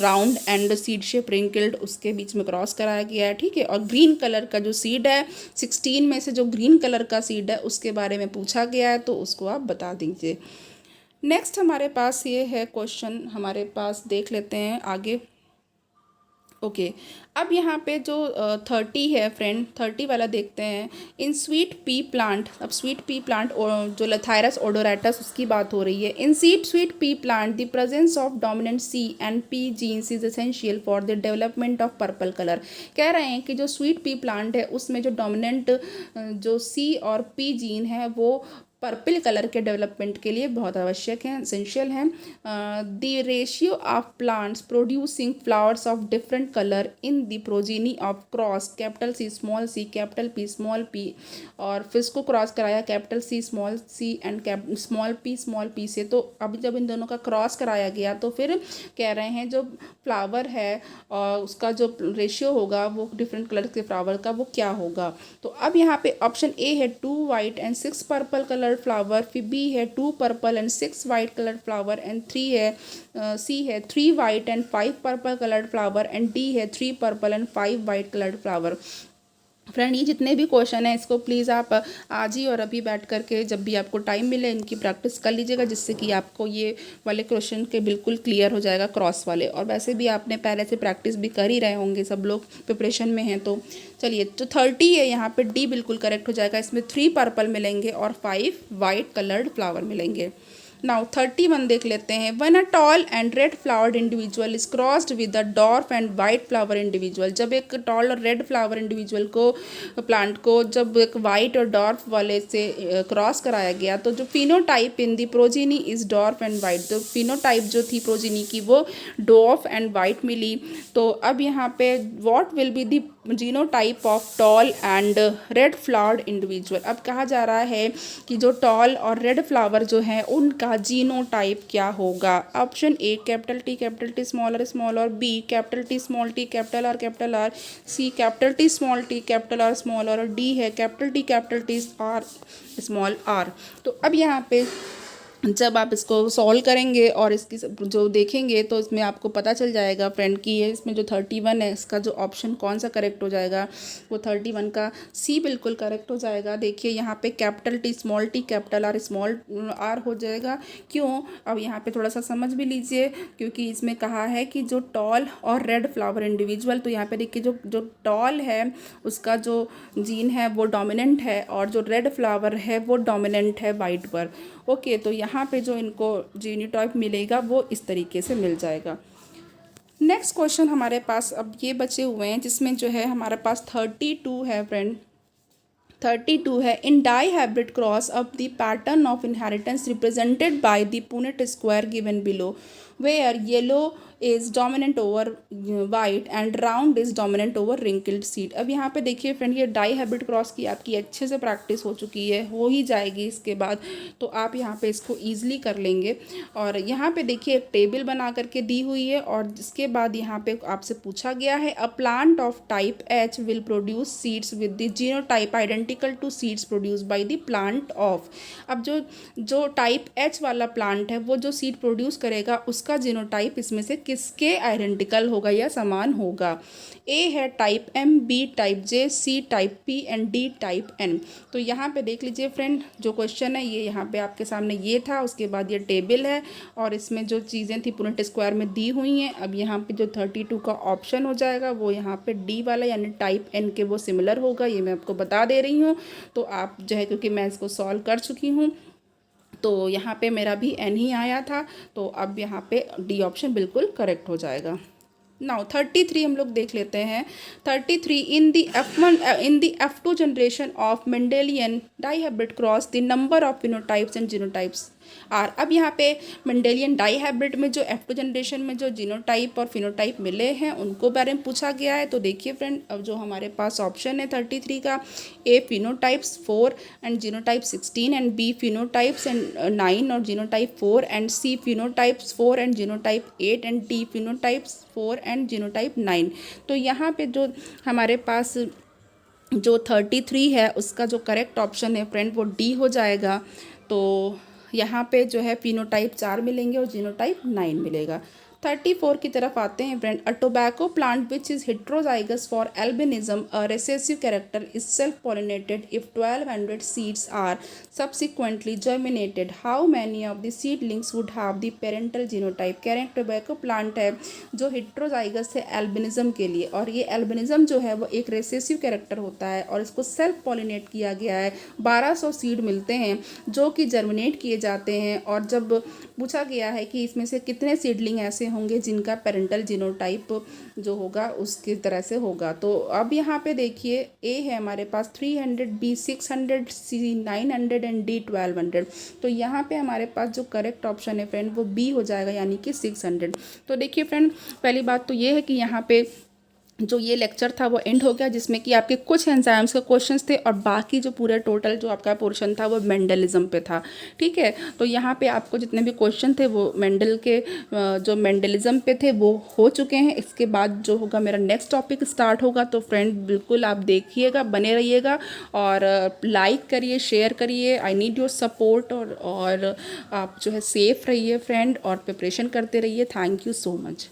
A: round and seed shape wrinkled, उसके बीच में क्रॉस कराया गया है। ठीक है, और ग्रीन कलर का जो सीड है 16 में से जो ग्रीन कलर का सीड है उसके बारे में पूछा गया है, तो उसको आप बता दीजिए। नेक्स्ट हमारे पास ये है क्वेश्चन, हमारे पास देख लेते हैं आगे। ओके, अब यहाँ पे जो 30 है फ्रेंड, 30 वाला देखते हैं। इन स्वीट पी प्लांट, अब स्वीट पी प्लांट जो लथायरस ओडोरेटस उसकी बात हो रही है। In sweet pea plant the presence of dominant C and P genes is essential for the development of purple colour. कह रहे हैं कि जो स्वीट पी प्लांट है उसमें जो डोमिनेंट जो C और P जीन है वो पर्पल कलर के डेवलपमेंट के लिए बहुत आवश्यक हैं, एसेंशियल हैं। The ratio of plants producing flowers of different colour in the progeny of cross capital C capital P small p, और फिर इसको क्रॉस कराया capital C and small p से। तो अभी जब इन दोनों का क्रॉस कराया गया तो फिर कह रहे हैं जो फ्लावर है और उसका जो रेशियो होगा वो डिफरेंट कलर के फ्लावर का वो क्या होगा। तो अब यहाँ पे ऑप्शन ए है 2 white and 6 purple colour flower, फिर बी है 2 purple and 6 white colour flower, and C है 3 white and 5 purple coloured flower, and D है 3 purple and 5 white coloured flower. Friend, ये जितने भी क्वेश्चन हैं इसको प्लीज़ आप आज ही और अभी बैठ करके जब भी आपको टाइम मिले इनकी प्रैक्टिस कर लीजिएगा, जिससे कि आपको ये वाले क्वेश्चन के बिल्कुल क्लियर हो जाएगा क्रॉस वाले। और वैसे भी आपने पहले से प्रैक्टिस भी कर ही रहे होंगे, सब लोग प्रिपरेशन में हैं। तो चलिए, तो 30 है यहाँ पे, डी बिल्कुल करेक्ट हो जाएगा। इसमें 3 पर्पल मिलेंगे और 5 वाइट कलर्ड फ्लावर मिलेंगे। नाउ 31 देख लेते हैं। One a tall and red flowered individual is crossed with a dwarf and white flower individual. जब एक टॉल और रेड फ्लावर इंडिविजुअल को, प्लांट को जब एक वाइट और डॉर्फ वाले से क्रॉस कराया गया, तो जो phenotype in the progeny is dwarf and white, तो फिनोटाइप जो थी प्रोजीनी की वो डॉर्फ एंड वाइट मिली। तो अब यहाँ पे what will be the genotype of tall and red flowered individual. अब कहा जा रहा है कि जो टॉल और रेड फ्लावर जो हैं उनका जीनोटाइप क्या होगा। Option A capital T small R, B capital T small T capital R, C capital T small T capital R small R D है capital T R small R. तो अब यहाँ पे जब आप इसको सॉल्व करेंगे और इसकी जो देखेंगे तो इसमें आपको पता चल जाएगा फ्रेंड कि ये इसमें जो 31 है इसका जो ऑप्शन कौन सा करेक्ट हो जाएगा, वो 31 का सी बिल्कुल करेक्ट हो जाएगा। देखिए यहाँ पे capital T capital R small R हो जाएगा। क्यों? अब यहाँ पे थोड़ा सा समझ भी लीजिए, क्योंकि इसमें कहा है कि जो टॉल और रेड फ्लावर इंडिविजुअल, तो यहाँ पे देखिए जो टॉल है उसका जो जीन है वो डोमिनेंट है और जो रेड फ्लावर है वो डोमिनेंट है वाइट पर। ओके, तो यहाँ पे जो इनको जीनोटाइप मिलेगा वो इस तरीके से मिल जाएगा। नेक्स्ट क्वेश्चन हमारे पास अब ये बचे हुए हैं जिसमें जो है हमारे पास 32 है फ्रेंड। 32 है। In dihybrid cross of the pattern of inheritance represented by the Punnett square given below, where yellow is dominant over white and round is dominant over wrinkled seed. अब यहाँ पे देखिए फ्रेंड, ये die hybrid cross की आपकी अच्छे से practice हो चुकी है, हो ही जाएगी इसके बाद, तो आप यहाँ पे इसको ईजिली कर लेंगे। और यहाँ पे देखिए एक टेबल बना करके दी हुई है और जिसके बाद यहाँ पे आपसे पूछा गया है a plant of type H will produce seeds with the genotype identical to seeds produce by the plant of. अब जो टाइप एच वाला प्लांट है वो जो सीड प्रोड्यूस करेगा उसका जीनोटाइप इसमें से किसके आइडेंटिकल होगा या समान होगा। ए है type M, B type J, C type P and D type N. तो यहाँ पे देख लीजिए फ्रेंड, जो क्वेश्चन है ये यहाँ पे आपके सामने ये था, उसके बाद ये टेबल है और इसमें जो चीज़ें थी पुनेट स्क्वायर में दी हुई हैं। अब यहाँ पे जो 32 का ऑप्शन हो जाएगा वो यहाँ पे डी वाला यानी टाइप एन के वो सिमिलर होगा, ये मैं आपको बता दे रही हूँ। तो आप जो है, क्योंकि मैं इसको सॉल्व कर चुकी हूँ, तो यहाँ पे मेरा भी एन ही आया था, तो अब यहाँ पे डी ऑप्शन बिल्कुल करेक्ट हो जाएगा। नाउ 33 हम लोग देख लेते हैं। 33 in the F2 generation of Mendelian dihybrid cross the number of phenotypes and genotypes are. अब यहाँ पे मेंडेलियन डाईहाइब्रिड में जो F2 जनरेशन में जो जीनोटाइप और फिनोटाइप मिले हैं उनको बारे में पूछा गया है। तो देखिए फ्रेंड, अब जो हमारे पास ऑप्शन है 33 का, A phenotypes 4 and genotype 16 and B phenotypes and 9 और genotype 4 and C phenotypes 4 and genotype 8 and D phenotypes 4 and genotype 9। तो यहाँ पे जो हमारे पास जो 33 है उसका जो करेक्ट ऑप्शन है फ्रेंड वो डी हो जाएगा। तो यहाँ पे जो है फिनोटाइप 4 मिलेंगे और जीनोटाइप 9 मिलेगा। 34 की तरफ आते हैं friend. A tobacco plant which is heterozygous for albinism a recessive character is self pollinated if 1200 seeds are subsequently germinated, how many of the seedlings would have the parental genotype. कह रहे हैं tobacco plant है जो heterozygous है albinism के लिए, और ये एल्बिनिज्म जो है वो एक रिसेसिव कैरेक्टर होता है और इसको सेल्फ पॉलिनेट किया गया है। 1200 सीड मिलते हैं जो कि जर्मिनेट किए जाते हैं, और जब पूछा गया है कि इसमें से कितने सीडलिंग ऐसे होंगे जिनका पेरेंटल जीनोटाइप जो होगा उसकी तरह से होगा। तो अब यहाँ पे देखिए ए है हमारे पास 300, बी 600, सी 900 एंड डी 1200। तो यहाँ पे हमारे पास जो करेक्ट ऑप्शन है फ्रेंड वो बी हो जाएगा, यानी कि 600। तो देखिए फ्रेंड, पहली बात तो ये है कि यहाँ पे जो ये लेक्चर था वो एंड हो गया, जिसमें कि आपके कुछ एंजाइम्स के क्वेश्चंस थे और बाकी जो पूरे टोटल जो आपका पोर्शन था वो मेंडलिज्म पे था। ठीक है, तो यहाँ पे आपको जितने भी क्वेश्चन थे वो मेंडल के जो मेंडलिज्म पे थे वो हो चुके हैं। इसके बाद जो होगा मेरा नेक्स्ट टॉपिक स्टार्ट होगा, तो फ्रेंड बिल्कुल आप देखिएगा, बने रहिएगा और लाइक करिए, शेयर करिए। आई नीड योर सपोर्ट, और आप जो है सेफ़ रहिए फ्रेंड और प्रिपरेशन करते रहिए। Thank you so much.